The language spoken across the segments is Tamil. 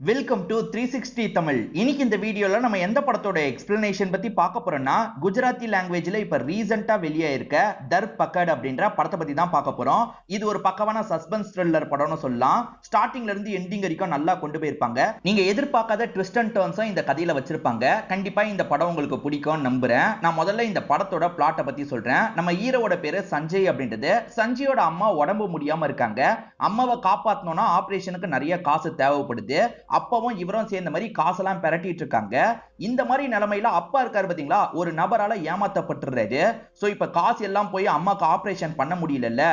Welcome to 360 Tamil. இன்னைக்கு இந்த வீடியோல நம்ம எந்த படத்தோட எக்ஸ்பிளனேஷன் பத்தி பார்க்க போறோம்னா, குஜராத்தி லாங்குவேஜ்ல இப்ப ரீசெண்டா வெளியே இருக்க தர் பக்கட் அப்படின்ற படத்தை பத்தி தான் பார்க்க போறோம். இது ஒரு பக்கவான சஸ்பென்ஸ் த்ரில்லர் படம்னு சொல்லலாம். ஸ்டார்டிங்ல இருந்து எண்டிங் வரைக்கும் நல்லா கொண்டு போயிருப்பாங்க. நீங்க எதிர்பார்க்காத ட்விஸ்ட் அண்ட் டர்ன்ஸும் இந்த கதையில வச்சிருப்பாங்க. கண்டிப்பா இந்த படம் உங்களுக்கு பிடிக்கும்னு நம்புறேன். நான் முதல்ல இந்த படத்தோட பிளாட்டை பத்தி சொல்றேன். நம்ம ஹீரோவோட பேரு சஞ்சய் அப்படின்றது. சஞ்சயோட அம்மா உடம்பு முடியாம இருக்காங்க. அம்மாவை காப்பாத்தணும்னா ஆபரேஷனுக்கு நிறைய காசு தேவைப்படுது. அப்பவும் இவரும் சேர்ந்த மாதிரி காசெல்லாம் பெரட்டிட்டு இருக்காங்க. இந்த மாதிரி நிலைமையில அப்பா இருக்காரு பாத்தீங்களா, ஒரு நபரால ஏமாத்தப்பட்டுறாரு. சோ இப்ப காசு எல்லாம் போய் அம்மாக்கு ஆபரேஷன் பண்ண முடியல.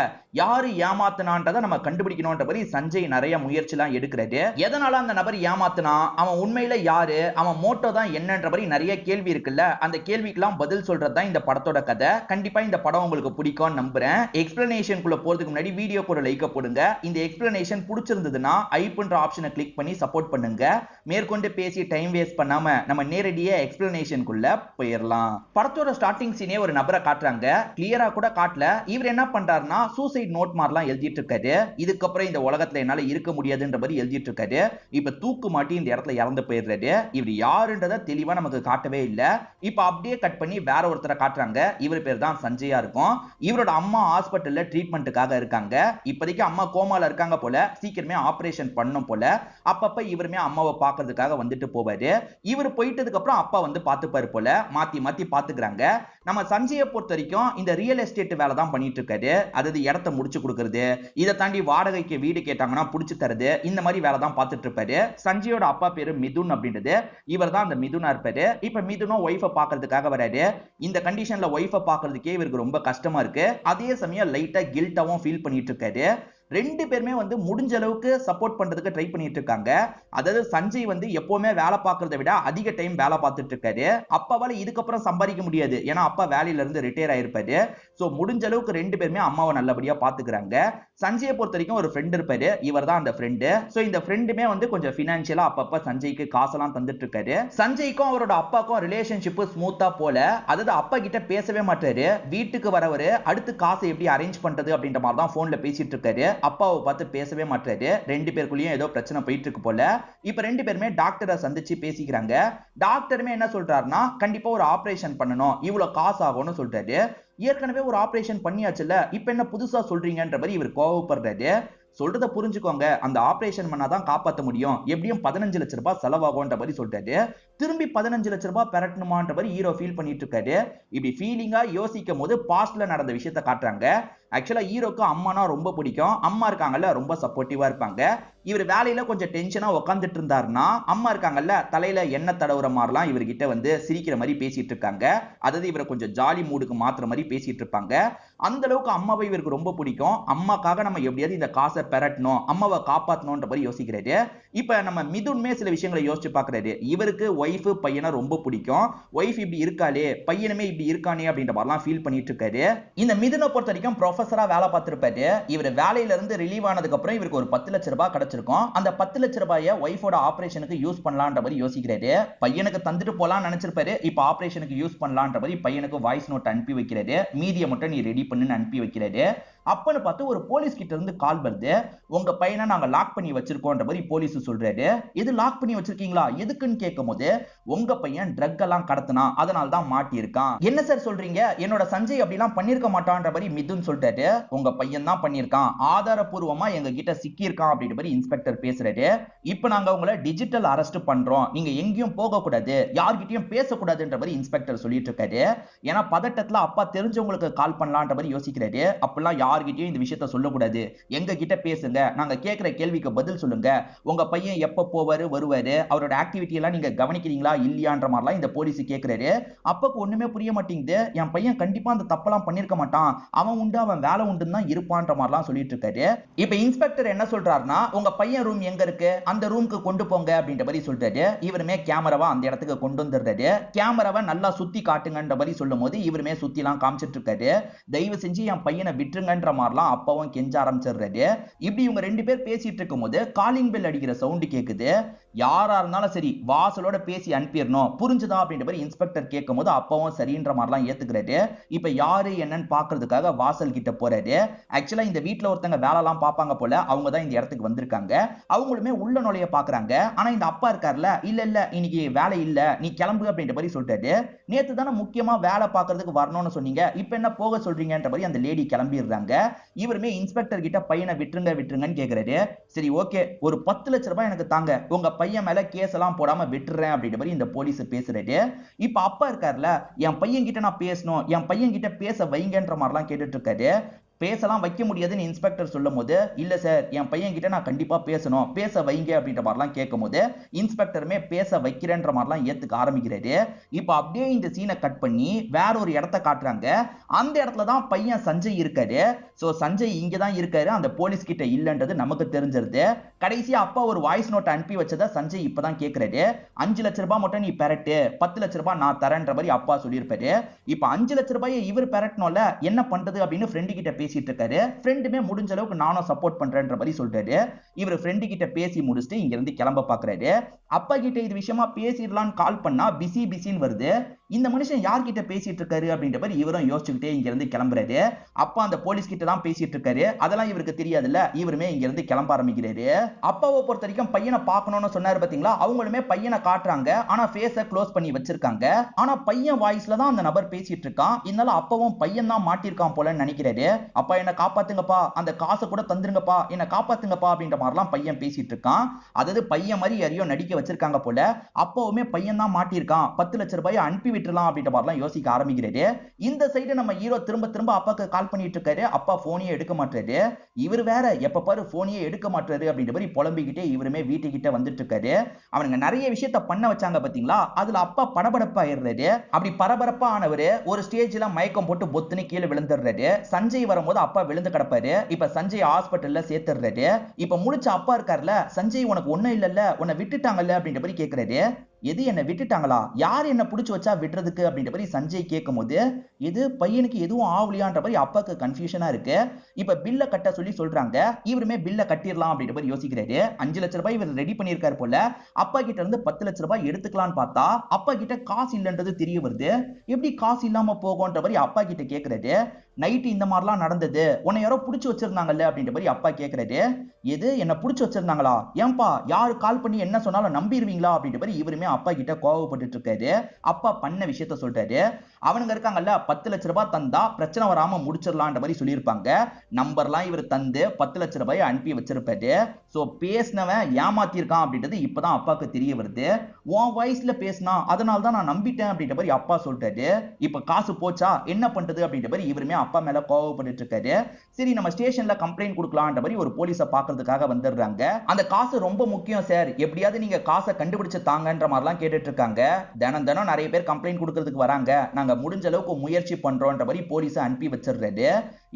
யாரு ஏமாத்தினான்றதை நம்ம கண்டுபிடிக்கணும்ன்ற மாதிரி சஞ்சய் நிறைய முயற்சி எல்லாம் எடுக்கிறாரு. எதனால அந்த நபர் ஏமாத்தினா, அவன் உண்மையில யாரு, அவன் மோட்டோ தான் என்னன்ற மாதிரி நிறைய கேள்வி இருக்குல்ல. அந்த கேள்விக்கெல்லாம் பதில் சொல்றதுதான் இந்த படத்தோட கதை. கண்டிப்பா இந்த படம் உங்களுக்கு பிடிக்கும்னு நம்புறேன். எக்ஸ்பிளனேஷனுக்குள்ள போறதுக்கு முன்னாடி வீடியோக்கு ஒரு லைக் போடுங்க. இந்த எக்ஸ்பிளனேஷன் பிடிச்சிருந்ததுன்னா ஐப்ன்ற ஆப்ஷனை கிளிக் பண்ணி சப்போர்ட் பண்ணுங்க. மேற்கொண்டு பேசி டைம் வேஸ்ட் பண்ணாம நம்ம நேரடியா எக்ஸ்பிளனேஷனுக்குள்ள போயிடலாம். படத்தோட ஸ்டார்டிங் சீனே ஒரு நபரை காட்டுறாங்க. கிளியரா கூட காட்டல. இவர் என்ன பண்றாருன்னா சூசைட் நோட் மாதிரிலாம் எழுதிட்டு இருக்காரு. இதுக்கப்புறம் இந்த உலகத்துல என்னால இருக்க முடியாதுன்ற மாதிரி எழுதிட்டு இருக்காரு. இப்ப தூக்கு மாட்டி இந்த இடத்துல இறந்து போயிடுறாரு. இவர் யாருன்றத தெளிவா நமக்கு காட்டவே இல்ல. இப்ப அப்படியே கட் பண்ணி வேற ஒருத்தரை காட்டுறாங்க. இவர் பேர் தான் சஞ்சயா இருக்கும். இவரோட அம்மா ஹாஸ்பிட்டல்ல ட்ரீட்மெண்ட்டுக்காக இருக்காங்க. இப்போதைக்கு அம்மா கோமால இருக்காங்க போல. சீக்கிரமே ஆபரேஷன் பண்ணும் போல. அப்பப்ப இவருமே அம்மாவை பார்க்கறதுக்காக வந்துட்டு போவாரு. இவர் போயிட்டதுக்கு அப்புறம் அப்பா வந்து பார்த்துப்பாரு போல. மாத்தி மாத்தி பாத்துக்கிறாங்க. நம்ம சஞ்சயை பொறுத்த வரைக்கும் இந்த ரியல் எஸ்டேட் வேலை தான் பண்ணிட்டு இருக்காரு. அதாவது இடத்த முடிச்சு கொடுக்கறது, இதை தாண்டி வாடகைக்கு வீடு கேட்டாங்கன்னா புடிச்சு தரது, இந்த மாதிரி வேலை தான் பார்த்துட்டு இருப்பாரு. சஞ்சயோட அப்பா பேரு மிதுன் அப்படின்றது. இவர் தான் அந்த மிதுனா இருப்பாரு. இப்ப மிதுனும் ஒய்ஃபை பார்க்கறதுக்காக வராரு. இந்த கண்டிஷன்ல ஒய்ஃபை பார்க்கறதுக்கே இவருக்கு ரொம்ப கஷ்டமா இருக்கு. அதே சமயம் லைட்டா கில்ட்டாவும் ஃபீல் பண்ணிட்டு இருக்காரு. ரெண்டு பேருமே வந்து முடிஞ்ச அளவுக்கு சப்போர்ட் பண்றதுக்கு ட்ரை பண்ணிட்டு இருக்காங்க. அதாவது சஞ்சய் வந்து எப்பவுமே வேலை பார்க்கறத விட அதிக டைம் வேலை பார்த்துட்டு இருக்காரு. அப்பாவால இதுக்கப்புறம் சம்பாதிக்க முடியாது. ஏன்னா அப்பா வேலையில இருந்து ரிட்டையர் ஆயிருப்பாரு. சோ முடிஞ்ச அளவுக்கு ரெண்டு பேருமே அம்மாவை நல்லபடியா பாத்துக்கிறாங்க. சஞ்சயை பொறுத்த வரைக்கும் ஒரு ஃப்ரெண்ட் இருப்பாரு. இவர் தான் அந்த ஃப்ரெண்டு. சோ இந்த ஃப்ரெண்டுமே வந்து கொஞ்சம் பினான்சியலா அப்பப்ப சஞ்சய்க்கு காசெல்லாம் தந்துட்டு இருக்காரு. சஞ்சய்க்கும் அவரோட அப்பாக்கும் ரிலேஷன்ஷிப் ஸ்மூத்தா போல. அதாவது அப்பா கிட்ட பேசவே மாட்டாரு. வீட்டுக்கு வரவரு அடுத்து காசை எப்படி அரேஞ்ச் பண்றது அப்படின்ற மாதிரி தான் போன்ல பேசிட்டு இருக்காரு. அப்பாவை பார்த்து பேசவே மாட்டாரு. ரெண்டு பேருக்குள்ளேயும் ஏதோ பிரச்சனை போயிட்டு இருக்கு போல. இப்ப ரெண்டு பேருமே டாக்டரை சந்திச்சு பேசிக்கிறாங்க. டாக்டருமே என்ன சொல்றாருன்னா, கண்டிப்பா ஒரு ஆபரேஷன் பண்ணணும், இவ்வளவு காசு ஆகும்னு சொல்றாரு. ஏற்கனவே ஒரு ஆபரேஷன் பண்ணியாச்சுல, இப்ப என்ன புதுசா சொல்றீங்கன்ற மாதிரி இவர் கோவப்படுறாரு. சொல்றத புரிஞ்சுக்கோங்க, அந்த ஆபரேஷன் பண்ணாதான் காப்பாற்ற முடியும், எப்படியும் 15 லட்சம் ரூபாய் செலவாகும்ன்ற மாதிரி சொல்றாரு. திரும்பி 15 லட்சம் ரூபாய் பெறட்டணுமான்ற மாதிரி ஹீரோ ஃபீல் பண்ணிட்டு இருக்காரு. இப்படி ஃபீலிங்கா யோசிக்கும் போது பாஸ்ட்ல நடந்த விஷயத்தை காட்டுறாங்க. ஆக்சுவலா ஹீரோக்கு அம்மானா ரொம்ப பிடிக்கும். அம்மா இருக்காங்கல்ல, ரொம்ப சப்போர்ட்டிவா இருப்பாங்க. இவர் வேலையில கொஞ்சம் டென்ஷனா உட்காந்துட்டு இருந்தாருன்னா, அம்மா இருக்காங்கல்ல, தலையில எண்ணெய் தடவுற மாதிரிலாம் இவர்கிட்ட வந்து சிரிக்கிற மாதிரி பேசிட்டு இருக்காங்க. அதாவது இவரை கொஞ்சம் ஜாலி மூடுக்கு மாத்துற மாதிரி பேசிட்டு இருப்பாங்க. அந்த அளவுக்கு அம்மாவை இவருக்கு ரொம்ப பிடிக்கும். அம்மாக்காக நம்ம எப்படியாவது இந்த காசை பெறட்டணும், அம்மாவை காப்பாற்றணும்ன்ற மாதிரி யோசிக்கிறாரு. இப்ப நம்ம மிதுன்மே சில விஷயங்களை யோசிச்சு பாக்குறாரு. இவருக்கு ஒய்ஃப் பையனை ரொம்ப பிடிக்கும். ஒய்ஃப் இப்படி இருக்காளே, பையனுமே இப்படி இருக்கானே அப்படின்ற மாதிரிலாம் ஃபீல் பண்ணிட்டு இருக்காரு. இந்த மிதுனை பொறுத்த வரைக்கும் ப்ரொஃபஸரா வேலை பார்த்திருப்பாரு. இவர் வேலையில இருந்து ரிலீவ் ஆனதுக்கு அப்புறம் இவருக்கு ஒரு 10 லட்சம் ரூபாய் கிடைச்சிருக்கும். அந்த 10 லட்சம் ரூபாயை ஒய்ஃபோட ஆபரேஷனுக்கு யூஸ் பண்ணலாம்ன்ற மாதிரி யோசிக்கிறாரு. பையனுக்கு தந்துட்டு போலாம்னு நினைச்சிருப்பாரு. இப்ப ஆபரேஷனுக்கு யூஸ் பண்ணலாம்ன்ற மாதிரி பையனுக்கு வாய்ஸ் நோட் அனுப்பி வைக்கிறாரு. மீதியை மட்டும் நீ ரெடி பண்ணுன்னு அனுப்பி வைக்கிறாரு. அப்பன்னு பார்த்து ஒரு போலீஸ் கிட்ட இருந்து கால் வருது. உங்க பையனை நாங்க லாக் பண்ணி வச்சிருக்கோம்ன்ற மாதிரி போலீஸ் சொல்றாரு. இது லாக் பண்ணி வச்சிருக்கீங்களா, எதுக்குன்னு கேட்கும் போது, உங்க பையன் ட்ரக் எல்லாம் கடத்தினா, அதனால தான் மாட்டி இருக்கான். என்ன சார் சொல்றீங்க, என்னோட சஞ்சய் அப்படிலாம் பண்ணிருக்க மாட்டான்ற மாதிரி மிதுன் சொல்றாரு. உங்க பையன் தான் பண்ணிருக்கான், ஆதாரப்பூர்வமா எங்க கிட்ட சிக்கி இருக்கான் அப்படின்ற மாதிரி இன்ஸ்பெக்டர் பேசுறாரு. இப்ப நாங்க உங்களை டிஜிட்டல் அரெஸ்ட் பண்றோம், நீங்க எங்கேயும் போக கூடாது, யார்கிட்டயும் பேசக்கூடாதுன்ற மாதிரி இன்ஸ்பெக்டர் சொல்லிட்டு இருக்காரு. ஏன்னா பதட்டத்துல அப்பா தெரிஞ்சவங்களுக்கு கால் பண்ணலான்ற மாதிரி யோசிக்கிறாரு. அப்பெல்லாம் யார்கிட்டயும் இந்த விஷயத்த சொல்லக்கூடாது, எங்க கிட்ட பேசுங்க, நாங்க கேட்கிற கேள்விக்கு பதில் சொல்லுங்க, உங்க பையன் எப்ப போவாரு வருவாரு, அவரோட ஆக்டிவிட்டி எல்லாம் நீங்க கவனிக்கிறீங்களா இல்லையான்ற மாதிரிலாம் இந்த போலீஸ் கேட்கிறாரு. அப்பக்கு ஒண்ணுமே புரிய மாட்டேங்குது. என் பையன் கண்டிப்பா அந்த தப்பெல்லாம் பண்ணிருக்க மாட்டான், அவன் உண்டு அவன் வேலை உண்டுன்னு தான் இருப்பான்ற மாதிரிலாம் சொல்லிட்டு இருக்காரு. இப்ப இன்ஸ்பெக்டர் என்ன சொல்றாருன்னா, உங்க பையன் ரூம் எங்க இருக்கு, அந்த ரூமுக்கு கொண்டு போங்க அப்படின்ற மாதிரி சொல்றாரு. இவருமே கேமராவா அந்த இடத்துக்கு கொண்டு வந்துடுறாரு. கேமராவை நல்லா சுத்தி காட்டுங்கன்ற மாதிரி சொல்லும் போது இவருமே சுத்தி எல்லாம் காமிச்சிட்டு இருக்காரு. தயவு செஞ்சு என் பையனை விட்டுருங்க விட்டுருங்கன்ற மாதிரிலாம் அப்பாவும் கெஞ்ச ஆரம்பிச்சிடுறாரு. இப்படி இவங்க ரெண்டு பேர் பேசிட்டு இருக்கும்போது காலிங் பெல் அடிக்கிற சவுண்ட் கேக்குது. யாரா இருந்தாலும் சரி வாசலோட பேசி அனுப்பிடணும், புரிஞ்சுதா அப்படின்ற மாதிரி இன்ஸ்பெக்டர் கேட்கும் போது அப்பாவும் சரின்ற மாதிரிலாம் ஏத்துக்கிறாரு. இப்ப யாரு என்னன்னு பாக்குறதுக்காக வாசல் கிட்ட போறாரு. ஆக்சுவலா இந்த வீட்டுல ஒருத்தங்க வேலைலாம் பார்ப்பாங்க போல, அவங்க தான் இந்த இடத்துக்கு வந்திருக்காங்க. அவங்களுமே உள்ள நுழைய பாக்குறாங்க. ஆனா இந்த அப்பா இருக்காருல்ல, இல்ல இல்ல இன்னைக்கு வேலை இல்ல, நீ கிளம்பு அப்படின்ற மாதிரி சொல்லிட்டாரு. நேத்து தானே முக்கியமா வேலை பார்க்கறதுக்கு வரணும்னு சொன்னீங்க, இப்ப என்ன போக சொல்றீங்கன்ற மாதிரி அந்த லேடி கிளம்பிடுறாங்க. இவருமே இன்ஸ்பெக்டர் கிட்ட பையனை விட்டுருங்க விட்டுருங்கன்னு கேக்குறாரு. சரி ஓகே, ஒரு 10 லட்சம் ரூபாய் எனக்கு தாங்க, உங்க பையன் மேல கேஸ் எல்லாம் போடாம விட்டுறேன் அப்படின்ற மாதிரி இந்த போலீஸ் பேசுறாரு. இப்ப அப்பா இருக்காருல்ல, என் பையன் கிட்ட நான் பேசணும், என் பையன் கிட்ட பேச வைங்கன்ற மாதிரிலாம் கேட்டுட்டு இருக்காரு. பேசலாம் வைக்க முடியாதுன்னு இன்ஸ்பெக்டர் சொல்லும் போது, இல்ல சார் என் பையன் கிட்ட நான் கண்டிப்பா பேசணும், பேச வைங்க அப்படின்ற மாதிரிலாம் கேட்கும் போது இன்ஸ்பெக்டருமே பேச வைக்கிறேன்ற மாதிரிலாம் ஏத்துக்க ஆரம்பிக்கிறாரு. இப்ப அப்படியே இந்த சீனை கட் பண்ணி வேற ஒரு இடத்த காட்டுறாங்க. அந்த இடத்துல தான் பையன் சஞ்சய் இருக்காரு. சோ சஞ்சய் இங்க தான் இருக்காரு, அந்த போலீஸ் கிட்ட இல்லன்றது நமக்கு தெரிஞ்சிருது. கடைசியா அப்பா ஒரு வாய்ஸ் நோட் அனுப்பி வச்சதை சஞ்சய் இப்பதான் கேக்குறாரு. 5 லட்சம் ரூபாய் மட்டும் நீ பெரட்டு, 10 லட்சம் ரூபாய் நான் தரேன்ற மாதிரி அப்பா சொல்லியிருப்பாரு. இப்ப 5 லட்சம் ரூபாயை இவர் பெரட்டணும்ல, என்ன பண்றது அப்படின்னு ஃப்ரெண்டு கிட்ட பேசிட்டு இருக்காரு. ஃப்ரெண்டுமே முடிஞ்ச அளவுக்கு நானும் சப்போர்ட் பண்றேன்ற மாதிரி சொல்றாரு. இவர் ஃப்ரெண்டு கிட்ட பேசி முடிச்சுட்டு இங்க இருந்து கிளம்ப பாக்குறாரு. அப்பா கிட்ட இது விஷயமா பேசிடலான்னு கால் பண்ணா பிஸி பிஸின்னு வருது. இந்த மனுஷன் யார்கிட்ட பேசிட்டு இருக்காரு அப்படின்ற மாதிரி இவரும் யோசிச்சுக்கிட்டே இங்க இருந்து கிளம்புறாரு. அப்பா அந்த போலீஸ் கிட்ட தான் பேசிட்டு இருக்காரு, அதெல்லாம் இவருக்கு தெரியாதுல்ல. இவருமே இங்க இருந்து கிளம்ப ஆரம்பிக்கிறாரு. அப்பாவை பொறுத்த வரைக்கும் பையனை பார்க்கணும்னு சொன்னாரு பாத்தீங்களா, அவங்களுமே பையனை காட்டுறாங்க. ஆனா ஃபேஸை க்ளோஸ் பண்ணி வச்சிருக்காங்க. ஆனா பையன் வாய்ஸ்ல தான் அந்த நபர் பேசிட்டு இருக்கான். இதனால அப்பாவும் பையன் தான் மாட்டிருக்கான் போலன்னு நினைக்கிறாரு. அப்பா என்ன காப்பாத்துங்கப்பா, அந்த காசை கூட தந்துருங்கப்பா, என்ன காப்பாத்துங்கப்பா அப்படின்ற மாதிரிலாம் பையன் பேசிட்டு இருக்கான். அதாவது பையன் மாதிரி யாரையோ நடிக்க வச்சிருக்காங்க போல. அப்பவுமே பையன் தான் மாட்டிருக்கான், 10 லட்சம் ரூபாய் அனுப்பி விட்டுலாம் அப்படின்ற மாதிரிலாம் யோசிக்க ஆரம்பிக்கிறாரு. இந்த சைடு நம்ம ஹீரோ திரும்ப திரும்ப அப்பாக்கு கால் பண்ணிட்டு இருக்காரு. அப்பா போனையே எடுக்க மாட்டாரு. இவர் வேற எப்ப பாரு போனையே எடுக்க மாட்டாரு அப்படின்ற மாதிரி புலம்பிக்கிட்டே இவருமே வீட்டுக்கிட்ட வந்துட்டு இருக்காரு. அவனுங்க நிறைய விஷயத்த பண்ண வச்சாங்க பாத்தீங்களா, அதுல அப்பா படபடப்பா ஆயிடுறாரு. அப்படி பரபரப்பா ஆனவரு ஒரு ஸ்டேஜ்ல மயக்கம் போட்டு பொத்துன்னு கீழே விழுந்துடுறாரு. சஞ்சய் வரும்போது அப்பா விழுந்து கிடப்பாரு. இப்ப சஞ்சய் ஹாஸ்பிட்டல்ல சேர்த்துறாரு. இப்ப முடிச்ச அப்பா இருக்காருல, சஞ்சய் உனக்கு ஒண்ணும் இல்லல்ல, உன்னை விட்டுட்டாங்கல்ல அப்படின்ற மாதிரி கேக்குறாரு. எது என்ன விட்டுட்டாங்களா, யார் என்ன புடிச்சு வச்சா விடுறதுக்கு அப்படின்ற மாதிரி சஞ்சய் கேட்கும் போது, இது பையனுக்கு எதுவும் ஆவலியான்ற மாதிரி அப்பாக்கு கன்ஃபியூஷனா இருக்கு. இப்ப பில்ல கட்ட சொல்லி சொல்றாங்க. இவருமே பில்ல கட்டிடலாம் அப்படின்ற மாதிரி யோசிக்கிறாரு. 5 லட்சம் ரூபாய் இவர் ரெடி பண்ணியிருக்காரு போல. அப்பா கிட்ட இருந்து 10 லட்சம் ரூபாய் எடுத்துக்கலாம்னு பார்த்தா அப்பா கிட்ட காசு இல்லன்றது தெரிய வருது. எப்படி காசு இல்லாம போகும்ன்ற மாதிரி அப்பா கிட்ட கேக்குறாரு. நைட் இந்த மாதிரிலாம் நடந்தது, உன்னை யாரோ புடிச்சு வச்சிருந்தாங்கல்ல அப்படின்ற மாதிரி அப்பா கேக்குறாரு. எது என்ன புடிச்சு வச்சிருந்தாங்களா, ஏன்பா யாரு கால் பண்ணி என்ன சொன்னாலும் நம்பிடுவீங்களா அப்படின்ற மாதிரி இவருமே அப்பா கிட்ட கோவப்பட்டு இருக்காரு. அப்பா பண்ண விஷயத்த சொல்றாரு. அவனுங்க இருக்காங்கல்ல, 10 லட்சம் ரூபாய் தந்தா பிரச்சனை வராம முடிச்சிடலான்ற மாதிரி சொல்லியிருப்பாங்க. நம்பர்லாம் இவர் தந்து 10 லட்சம் ரூபாய் அனுப்பி வச்சிருப்பாரு. சோ பேசினவன் ஏமாத்திருக்கான் அப்படின்றது இப்பதான் அப்பாக்கு தெரிய வருது. உன் வயசுல பேசினா அதனால தான் நான் நம்பிட்டேன் அப்படின்ற மாதிரி அப்பா சொல்றாரு. இப்ப காசு போச்சா என்ன பண்றது அப்படின்ற மாதிரி இவருமே அப்பா மேல கோவப்பட்டு இருக்காரு. சரி நம்ம ஸ்டேஷன்ல கம்ப்ளைண்ட் கொடுக்கலாம்ன்ற மாதிரி ஒரு போலீஸை பாக்குறதுக்காக வந்துடுறாங்க. அந்த காசு ரொம்ப முக்கியம் சார், எப்படியாவது நீங்க காசை கண்டுபிடிச்சு தாங்கன்ற மாதிரிலாம் கேட்டுட்டு இருக்காங்க. தினம் தினம் நிறைய பேர் கம்ப்ளைண்ட் கொடுக்கறதுக்கு வராங்க, நாங்க முடிஞ்ச அளவுக்கு முயற்சி பண்றோம்ன்ற மாதிரி போலீஸை அனுப்பி வச்சிடுறாரு.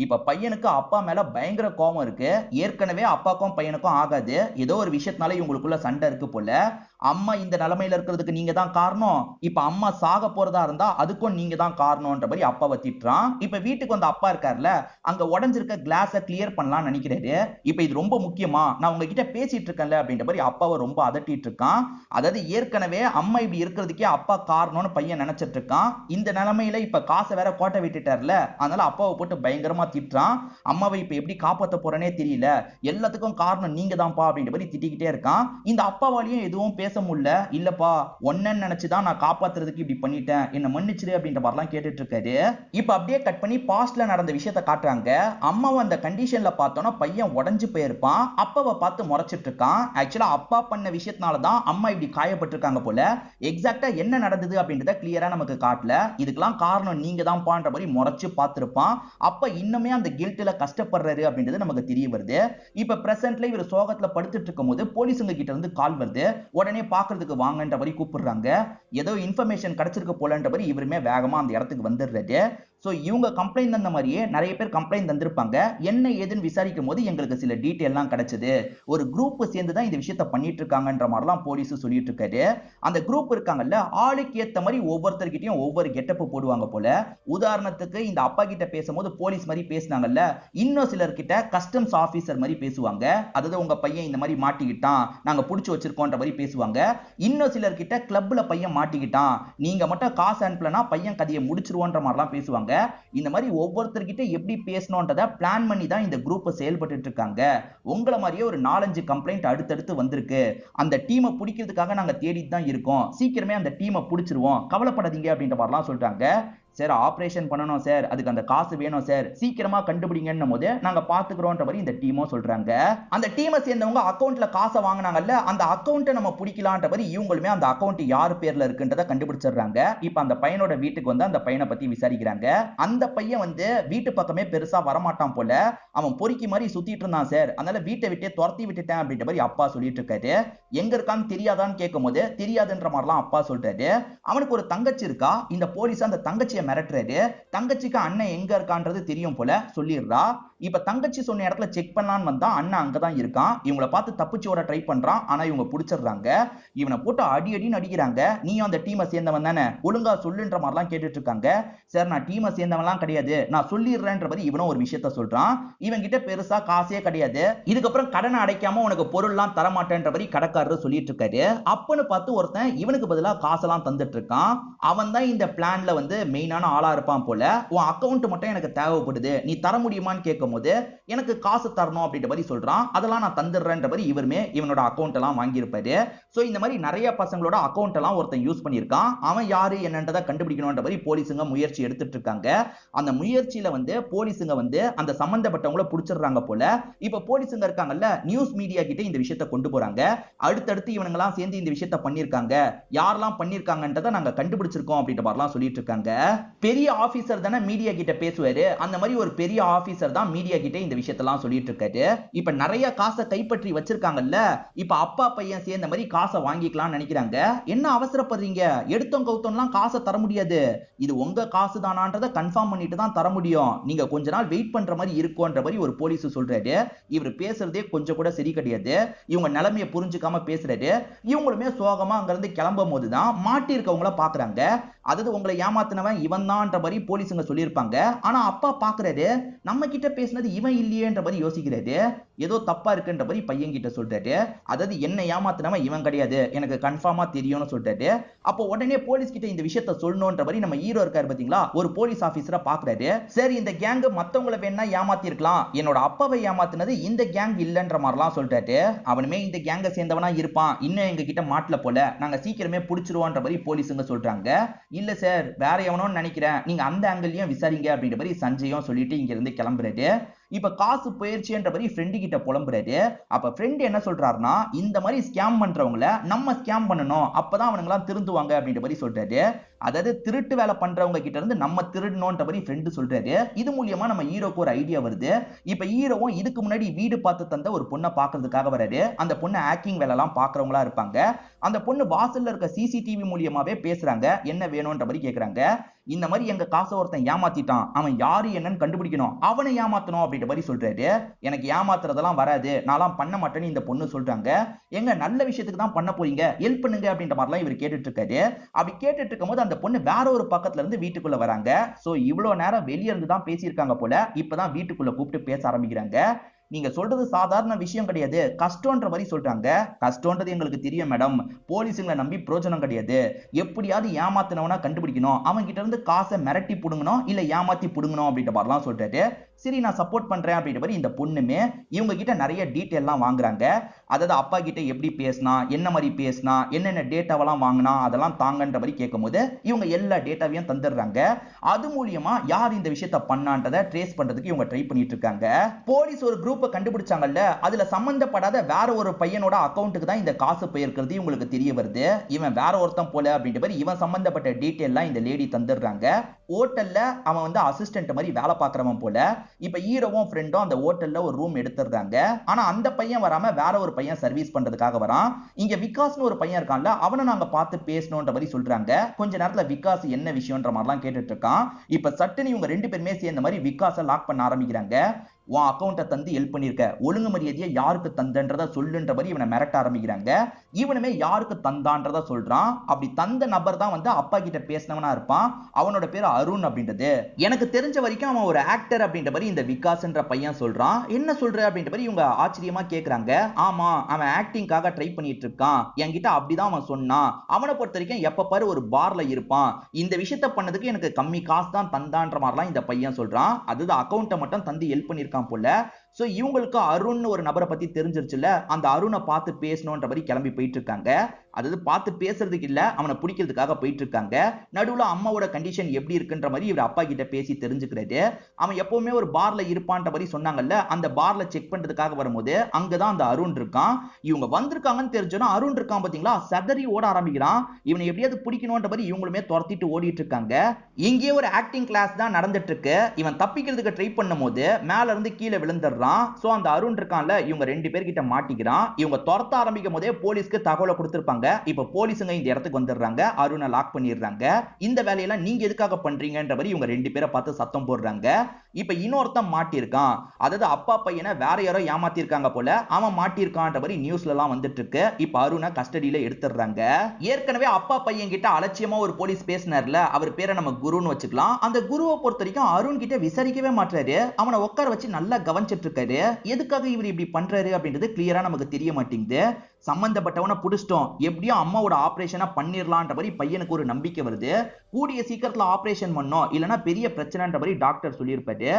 இப்ப பையனுக்கு அப்பா மேல பயங்கர கோபம் இருக்கு. ஏற்கனவே அப்பாக்கும் பையனுக்கும் ஆகாது, ஏதோ ஒரு விஷயத்தினால இவங்களுக்குள்ள சண்டை இருக்கு போல. அம்மா இந்த நிலைமையில இருக்கிறதுக்கு நீங்க தான் காரணம், இப்ப அம்மா சாக போறதா இருந்தா அதுக்கும் நீங்க தான் காரணம்ன்ற மாதிரி அப்பாவை திட்டுறான். இப்ப வீட்டுக்கு வந்த அப்பா இருக்காருல, அங்க உடஞ்சிருக்க கிளாஸை கிளியர் பண்ணலாம்னு நினைக்கிறாரு. இப்ப இது ரொம்ப முக்கியமா, நான் உங்ககிட்ட பேசிட்டு இருக்கேன்ல அப்படின்ற மாதிரி அப்பாவை ரொம்ப அதட்டிட்டு இருக்கான். அதாவது ஏற்கனவே அம்மா இப்படி இருக்கிறதுக்கே அப்பா காரணம்னு பையன் நினைச்சிட்டு இருக்கான். இந்த நிலைமையில இப்ப காசை வேற கோட்டை விட்டுட்டார்ல, அதனால அப்பாவை போட்டு பயங்கரமா திட்டுறான். அம்மாவை இப்ப எப்படி காப்பாத்த போறேனே தெரியல, எல்லாத்துக்கும் காரணம் நீங்க தான்ப்பா அப்படின்ற மாதிரி திட்டிக்கிட்டே இருக்கான். இந்த அப்பாவாலையும் எதுவும் பேச முடியல. இல்லப்பா ஒன்னன்னு நினைச்சுதான் நான் காப்பாத்துறதுக்கு இப்படி பண்ணிட்டேன், என்ன மன்னிச்சிரு அப்படின்ற மாதிரிலாம் கேட்டுட்டு இருக்காரு. இப்ப அப்படியே கட் பண்ணி பாஸ்ட்ல நடந்த விஷயத்த காட்டுறாங்க. அம்மாவை அந்த கண்டிஷன்ல பார்த்தோன்னா பையன் உடஞ்சு போயிருப்பான். அப்பாவை பார்த்து முறைச்சிட்டு இருக்கான். ஆக்சுவலா அப்பா பண்ண விஷயத்தினாலதான் அம்மா இப்படி காயப்பட்டிருக்காங்க போல. எக்ஸாக்டா என்ன நடந்தது அப்படின்றத கிளியரா நமக்கு காட்டல. இதுக்கெல்லாம் காரணம் நீங்க தான் பான்ற மாதிரி முறைச்சு பார்த்திருப்பான். அப்ப இன்னுமே அந்த கில்ட்ல கஷ்டப்படுறாரு அப்படின்றது நமக்கு தெரிய வருது. இப்ப பிரசன்ட்ல இவர் சோகத்துல படுத்துட்டு இருக்கும் போது போலீஸுங்க கிட்ட இருந்து கால் வருது. உடனே பாக்குறதுக்கு வாங்கன்ற மாதிரி கூப்பிடுறாங்க. ஏதோ இன்ஃபர்மேஷன் கிடைச்சிருக்கு போலன்ற மாதிரி இவருமே வேகமா அந்த இடத்துக்கு வந்துடுறாரு. சோ இவங்க கம்ப்ளைண்ட் தந்த மாதிரியே நிறைய பேர் கம்ப்ளைண்ட் தந்திருப்பாங்க. என்ன ஏதுன்னு விசாரிக்கும் போது எங்களுக்கு சில டீடைல்லாம் கிடைச்சது. ஒரு குரூப் சேர்ந்து தான் இந்த விஷயத்தை பண்ணிட்டு இருக்காங்கன்ற மாதிரிலாம் போலீஸ் சொல்லிட்டு இருக்காரு. அந்த குரூப் இருக்காங்கல்ல, ஆளுக்கு ஏத்த மாதிரி ஒவ்வொருத்தர்கிட்டயும் ஒவ்வொரு கெட்டப் போடுவாங்க போல. உதாரணத்துக்கு இந்த அப்பா கிட்ட பேசும்போது போலீஸ் மாதிரி பேசினாங்கல்ல, இன்னும் சிலர் கிட்ட கஸ்டம்ஸ் ஆபீசர் மாதிரி பேசுவாங்க. அதாவது உங்க பையன் இந்த மாதிரி மாட்டிக்கிட்டான், நாங்க புடிச்சு வச்சிருக்கோம்ன்ற மாதிரி பேசுவாங்க. இன்னும் சிலர் கிட்ட கிளப்ல பையன் மாட்டிக்கிட்டான், நீங்க மட்டும் காசு அனுப்பலனா பையன் கதையை முடிச்சிருவோன்ற மாதிரிலாம் பேசுவாங்க. இந்த மாதிரி ஒவ்வொருத்தர்கிட்ட எப்படி பேசணும்ன்றத பிளான் பண்ணி தான் இந்த குரூப் செயல்பட்டு இருக்காங்க. உங்கள மாதிரியே ஒரு 4-5 கம்ப்ளைண்ட் அடுத்தடுத்து வந்திருக்கு. அந்த டீமை பிடிக்கிறதுக்காக நாங்க தேடிட்டு தான் இருக்கோம். சீக்கிரமே அந்த டீமை பிடிச்சிருவோம், கவலைப்படாதீங்க அப்படின்ற மாதிரிலாம் சொல்றாங்க. சார் ஆபரேஷன் பண்ணணும் சார், அதுக்கு அந்த காசு வேணும் சார், சீக்கிரமா கண்டுபிடிங்கன்னும் போது நாங்க பாத்துக்கிறோம்ன்ற மாதிரி இந்த டீமும் சொல்றாங்க. அந்த டீமை சேர்ந்தவங்க அக்கவுண்ட்ல காசை வாங்கினாங்கல்ல, அந்த அக்கவுண்ட்டை நம்ம பிடிக்கலான்ற மாதிரி இவங்களுமே அந்த அக்கவுண்ட் யார் பேர்ல இருக்குன்றத கண்டுபிடிச்சிடுறாங்க. இப்ப அந்த பையனோட வீட்டுக்கு வந்து அந்த பையனை பத்தி விசாரிக்கிறாங்க. அந்த பையன் வந்து வீட்டு பக்கமே பெருசா வரமாட்டான் போல, அவன் பொறுக்கி மாதிரி சுத்திட்டு இருந்தான் சார், அதனால வீட்டை விட்டே துரத்தி விட்டுட்டேன் அப்படின்ற மாதிரி அப்பா சொல்லிட்டு இருக்காரு. எங்க இருக்கான்னு தெரியாதான்னு கேட்கும் போது தெரியாதுன்ற மாதிரிலாம் அப்பா சொல்றாரு. அவனுக்கு ஒரு தங்கச்சி இருக்கா. இந்த போலீஸ் அந்த தங்கச்சியை மிரட்டுறாரு. தங்கச்சிக்கு அண்ணன் எங்க இருக்கான்றது தெரியும் போல சொல்லிடுறா. இப்ப தங்கச்சி சொன்ன இடத்துல செக் பண்ணலான்னு வந்தா அண்ணன் அங்கதான் இருக்கான். இவங்களை பார்த்து தப்பிச்சு ஓட ட்ரை பண்றான். ஆனா இவங்க புடிச்சிடுறாங்க. இவனை போட்டு அடி அடின்னு அடிக்கிறாங்க. நீயும் அந்த டீமை சேர்ந்தவன் தானே, ஒழுங்கா சொல்லுன்ற மாதிரிலாம் கேட்டுட்டு இருக்காங்க. சார் நான் டீமை சேர்ந்தவன்லாம் கிடையாது, நான் சொல்லிடுறேன்ற மாதிரி இவனும் ஒரு விஷயத்த சொல்றான். இவன் கிட்ட பெருசா காசே கிடையாது. இதுக்கப்புறம் கடனை அடைக்காம உனக்கு பொருள்லாம் தரமாட்டேன்ற மாதிரி கடைக்காரர் சொல்லிட்டு இருக்காரு. அப்பன்னு பார்த்து ஒருத்தன் இவனுக்கு பதிலா காசெல்லாம் தந்துட்டு இருக்கான். அவன் தான் இந்த பிளான்ல வந்து மெயினான ஆளா இருப்பான் போல. உன் அக்கவுண்ட் மட்டும் எனக்கு தேவைப்படுது, நீ தர முடியுமான்னு கேட்கும் போது எனக்கு காசு தரணும் அப்படின்ற மாதிரி சொல்றான். அதெல்லாம் நான் தந்துடுறேன்ற மாதிரி இவருமே இவனோட அக்கவுண்ட் எல்லாம் வாங்கியிருப்பாரு. சோ இந்த மாதிரி நிறைய பசங்களோட அக்கவுண்ட் எல்லாம் ஒருத்தன் யூஸ் பண்ணியிருக்கான். அவன் யாரு என்னன்றதை கண்டுபிடிக்கணும்ன்ற மாதிரி போலீஸுங்க முயற்சி எடுத்துட்டு இருக்காங்க. அந்த முயற்சியில வந்து போலீஸுங்க வந்து அந்த சம்பந்தப்பட்டவங்களை பிடிச்சிடுறாங்க போல. இப்ப போலீஸுங்க இருக்காங்கல்ல, நியூஸ் மீடியா கிட்ட இந்த விஷயத்தை கொண்டு போறாங்க. அடுத்தடுத்து இவனுங்க எல்லாம் சேர்ந்து இந்த விஷயத்தை பண்ணிருக்காங்க, யாரெல்லாம் பண்ணிருக்காங்கன்றதை நாங்க கண்டுபிடிச்சிருக்கோம் அப்படின்ற மாதிரிலாம் சொல்லிட்டு இருக்காங்க. பெரிய ஆபீசர் தானே மீடியா கிட்ட பேசுவாரு, அந்த மாதிரி ஒரு பெரிய ஆபீசர் தான் மீடியா கிட்ட இந்த விஷயத்தெல்லாம் சொல்லிட்டு இருக்காரு. இப்ப நிறைய காசை கைப்பற்றி வச்சிருக்காங்கல்ல, இப்ப அப்பா பையன் சேர்ந்த மாதிரி காசை வாங்கிக்கலாம்னு நினைக்கிறாங்க. என்ன அவசரப்படுறீங்க, எடுத்தோம் கவுத்தோம்லாம் காசை தர முடியாது, இது உங்க காசு தானான்றதை கன்ஃபார்ம் பண்ணிட்டு தான் தர முடியும், நீங்க கொஞ்ச நாள் வெயிட் பண்ற மாதிரி இருக்கும்ன்ற மாதிரி ஒரு போலீஸ் சொல்றாரு. இவர் பேசுறதே கொஞ்சம் கூட சரி கிடையாது. இவங்க நிலைமையை புரிஞ்சுக்காம பேசுறாரு. இவங்களுமே சோகமா அங்க இருந்து கிளம்பும் போதுதான் மாட்டி இருக்கவங்கள பாக்குறாங்க. அதாவது உங்களை ஏமாத்தினவன் இவன் தான்ன்ற மாதிரி போலீஸுங்க சொல்லியிருப்பாங்க. ஆனா அப்பா பாக்குறாரு, நம்ம கிட்ட பேசினது இவன் இல்லையேன்ற மாதிரி யோசிக்கிறாரு. ஏதோ தப்பா இருக்குன்ற மாதிரி பையன் கிட்ட சொல்றாரு. அதாவது என்ன ஏமாத்தினவன் இவன் கிடையாது, எனக்கு கன்ஃபார்மா தெரியும்னு சொல்றாரு. அப்போ உடனே போலீஸ் கிட்ட இந்த விஷயத்த சொல்லணும்ன்ற மாதிரி நம்ம ஹீரோ இருக்காரு பாத்தீங்களா, ஒரு போலீஸ் ஆபீசரை பாக்குறாரு. சரி இந்த கேங் மத்தவங்களை வேணா ஏமாத்தி இருக்கலாம், என்னோட அப்பாவை ஏமாத்தினது இந்த கேங் இல்லன்ற மாதிரிலாம் சொல்றாரு. அவனுமே இந்த கேங்க சேர்ந்தவனா இருப்பான், இன்னும் எங்க கிட்ட மாட்டல போல, நாங்க சீக்கிரமே புடிச்சிருவோன்ற மாதிரி போலீஸுங்க சொல்றாங்க. இல்ல சார் வேற எவனோன்னு நினைக்கிறேன், நீங்க அந்த ஆங்கிள்லயும் விசாரிங்க அப்படின்ற மாதிரி சஞ்சயும் சொல்லிட்டு இங்க இருந்து கிளம்புறாரு. இப்ப காசு போயிருச்சுன்ற மாதிரி ஃப்ரெண்டு கிட்ட புலம்புறாரு. அப்ப ஃப்ரெண்ட் என்ன சொல்றாருன்னா, இந்த மாதிரி ஸ்கேம் பண்றவங்கள நம்ம ஸ்கேம் பண்ணணும், அப்பதான் அவனுங்க எல்லாம் திருந்துவாங்க அப்படின்ற மாதிரி சொல்றாரு. அதாவது திருட்டு வேலை பண்றவங்க கிட்ட இருந்து நம்ம திருடணும்ன்ற மாதிரி ஃப்ரெண்டு சொல்றாரு. இது மூலியமா நம்ம ஹீரோக்கு ஒரு ஐடியா வருது. இப்ப ஹீரோவும் இதுக்கு முன்னாடி வீடு பார்த்து தந்த ஒரு பொண்ணை பாக்குறதுக்காக வராரு. அந்த பொண்ணு ஹேக்கிங் வேலை எல்லாம் பாக்குறவங்களா இருப்பாங்க. அந்த பொண்ணு வாசல்ல இருக்க சிசிடிவி மூலியமாவே பேசுறாங்க, என்ன வேணும்ன்ற மாதிரி கேக்குறாங்க. இந்த மாதிரி எங்க காசை ஒருத்தன் ஏமாத்திட்டான், அவன் யாரு என்னன்னு கண்டுபிடிக்கணும், அவனை ஏமாத்தணும் அப்படின்ற மாதிரி சொல்றாரு. எனக்கு ஏமாத்துறதெல்லாம் வராது, நான்லாம் பண்ண மாட்டேன்னு இந்த பொண்ணு சொல்றாங்க. எங்க நல்ல விஷயத்துக்கு தான் பண்ண போறீங்க, ஹெல்ப் பண்ணுங்க அப்படின்ற மாதிரிலாம் இவர் கேட்டுட்டு இருக்காரு. அப்படி கேட்டுட்டு இருக்கும் போது அந்த பொண்ணு வேற ஒரு பக்கத்துல இருந்து வீட்டுக்குள்ள வராங்க. சோ இவ்வளவு நேரம் வெளியே இருந்து தான் பேசியிருக்காங்க போல, இப்பதான் வீட்டுக்குள்ள கூப்பிட்டு பேச ஆரம்பிக்கிறாங்க. நீங்க சொல்றது சாதாரண விஷயம் கிடையாது, கஷ்டம்ன்ற மாதிரி சொல்றாங்க. கஷ்டம்ன்றது எங்களுக்கு தெரியும் மேடம், போலீஸுங்களை நம்பி பிரயோஜனம் கிடையாது, எப்படியாவது ஏமாத்தினவனா கண்டுபிடிக்கணும், அவங்க கிட்ட இருந்து காசை மிரட்டி புடுங்கணும் இல்ல ஏமாத்தி புடுங்கணும் அப்படின்ற மாதிரிலாம் சொல்றாரு. சரி நான் சப்போர்ட் பண்றேன் அப்படின்ற மாதிரி இந்த பொண்ணுமே இவங்க கிட்ட நிறைய டீட்டெயில்லாம் வாங்குறாங்க. அதாவது அப்பா கிட்ட எப்படி பேசினா, என்ன மாதிரி பேசினா, என்னென்ன டேட்டாவெல்லாம் வாங்கினா அதெல்லாம் தாங்கன்ற மாதிரி கேட்கும்போது இவங்க எல்லா டேட்டாவையும் தந்துடுறாங்க. அது மூலியமா யார் இந்த விஷயத்த பண்ணான்றதை ட்ரேஸ் பண்றதுக்கு இவங்க ட்ரை பண்ணிட்டு இருக்காங்க. போலீஸ் ஒரு குரூப்பை கண்டுபிடிச்சாங்கல்ல, அதுல சம்பந்தப்படாத வேற ஒரு பையனோட அக்கௌண்ட்டுக்கு தான் இந்த காசு போயிருக்கிறது இவங்களுக்கு தெரிய வருது. இவன் வேற ஒருத்தன் போல அப்படின்ற மாதிரி இவன் சம்பந்தப்பட்ட டீட்டெயில்லாம் இந்த லேடி தந்துடுறாங்க. ஹோட்டல்ல அவன் வந்து அசிஸ்டன்ட் மாதிரி வேலை பார்க்கறவன் போல. இப்ப ஹீரோவும் ஃப்ரெண்டும் அந்த ஹோட்டல்ல ஒரு ரூம் எடுத்துறாங்க. ஆனா அந்த பையன் வராம வேற ஒரு பையன் சர்வீஸ் பண்றதுக்காக வரான். இங்க விகாஸ்னு ஒரு பையன் இருக்கான்ல, அவனை நாங்க பார்த்து பேசணும்ன்ற மாதிரி சொல்றாங்க. கொஞ்ச நேரத்துல விகாஸ் என்ன விஷயம்ன்ற மாதிரிலாம் கேட்டுட்டு இருக்கான். இப்ப சட்டுன்னு இவங்க 2 பேருமே சேர்ந்த மாதிரி விகாஸை லாக் பண்ண ஆரம்பிக்கிறாங்க. உன் அக்கௌண்ட்டை தந்து ஹெல்ப் பண்ணிருக்க, ஒழுங்கு மரியாதையை யாருக்கு தந்தன்றத சொல்லுன்ற மாதிரி இவனை மிரட்ட ஆரம்பிக்கிறாங்க. இவனுமே யாருக்கு தந்தான்றத சொல்றான். அப்படி தந்த நபர் தான் வந்து அப்பா கிட்ட பேசினவனா இருப்பான். அவனோட பேர் அருண் அப்படின்றது. எனக்கு தெரிஞ்ச வரைக்கும் அவன் ஒரு ஆக்டர் அப்படின்ற மாதிரி இந்த விகாஸ்ன்ற பையன் சொல்றான். என்ன சொல்ற அப்படின்ற மாதிரி இவங்க ஆச்சரியமா கேக்குறாங்க. ஆமா, அவன் ஆக்டிங்காக ட்ரை பண்ணிட்டு இருக்கான், என்கிட்ட அப்படிதான் அவன் சொன்னான். அவனை பொறுத்த வரைக்கும் எப்ப பாரு ஒரு பார்ல இருப்பான். இந்த விஷயத்த பண்ணதுக்கு எனக்கு கம்மி காசு தான் தந்தான்ற மாதிரிலாம் இந்த பையன் சொல்றான். அதுதான் அக்கௌண்ட்டை மட்டும் தந்து ஹெல்ப் பண்ணிருக்கான் போல. சோ இவங்களுக்கு அருண் ஒரு நபரை பத்தி தெரிஞ்சிருச்சுல, அந்த அருணை பார்த்து பேசணும்ன்ற மாதிரி கிளம்பி போயிட்டு இருக்காங்க. அதாவது பார்த்து பேசுறதுக்கு இல்ல, அவனை பிடிக்கிறதுக்காக போயிட்டு இருக்காங்க. நடுவுல அம்மாவோட கண்டிஷன் எப்படி இருக்குன்ற மாதிரி இவர் அப்பா கிட்ட பேசி தெரிஞ்சுக்கிறாரு. அவன் எப்பவுமே ஒரு பார்ல இருப்பான்ற மாதிரி சொன்னாங்கல்ல, அந்த பார்ல செக் பண்றதுக்காக வரும்போது அங்கதான் அந்த அருண் இருக்கான். இவங்க வந்திருக்காங்கன்னு தெரிஞ்சோன்னா அருண் இருக்கான் பாத்தீங்களா, சதறி ஓட ஆரம்பிக்கிறான். இவனை எப்படியாவது பிடிக்கணும்ன்ற மாதிரி இவங்களுமே துரத்திட்டு ஓடிட்டு இருக்காங்க. இங்கே ஒரு ஆக்டிங் கிளாஸ் தான் நடந்துட்டு இருக்கு. இவன் தப்பிக்கிறதுக்கு ட்ரை பண்ணும் போது மேல இருந்து கீழே விழுந்துடுறான். சோ அந்த அருண் இருக்கான்ல, இவங்க 2 பேர்கிட்ட மாட்டிக்கிறான். இவங்க துரத்த ஆரம்பிக்கும் போதே போலீஸ்க்கு தகவலை கொடுத்திருப்பாங்க. இப்ப போலீஸுங்க இந்த இடத்துக்கு வந்துடுறாங்க. அருணை லாக் பண்ணிடுறாங்க. இந்த வேலையெல்லாம் நீங்க எதுக்காக பண்றீங்கன்ற மாதிரி இவங்க 2 பேரை பார்த்து சத்தம் போடுறாங்க. இப்ப இன்னொருத்தன் மாட்டிருக்கான். அதாவது அப்பா பையனை வேற யாரோ ஏமாத்திருக்காங்க போல, அவன் மாட்டிருக்கான்ற மாதிரி நியூஸ்ல எல்லாம் வந்துட்டு இருக்கு. இப்ப அருணை கஸ்டடியில எடுத்துடுறாங்க. ஏற்கனவே அப்பா பையன் கிட்ட அலட்சியமா ஒரு போலீஸ் பேசினார்ல, அவர் பேரை நம்ம குருன்னு வச்சுக்கலாம். அந்த குருவை பொறுத்த வரைக்கும் அருண் கிட்ட விசாரிக்கவே மாட்டாரு. அவனை உட்கார வச்சு நல்லா கவனிச்சிட்டு இருக்காரு. எதுக்காக இவர் இப்படி பண்றாரு அப்படின்றது கிளியரா நமக்கு தெரிய மாட்டேங்குது. சம்பந்தப்பட்டவனை புடிச்சிட்டோம், எப்படியும் அம்மாவோட ஆபரேஷனா பண்ணிரலாம்ன்ற மாதிரி பையனுக்கு ஒரு நம்பிக்கை வருது. கூடிய சீக்கிரத்துல ஆபரேஷன் பண்ணோம், இல்லனா பெரிய பிரச்சனைன்ற மாதிரி டாக்டர் சொல்லியிருப்பாரு.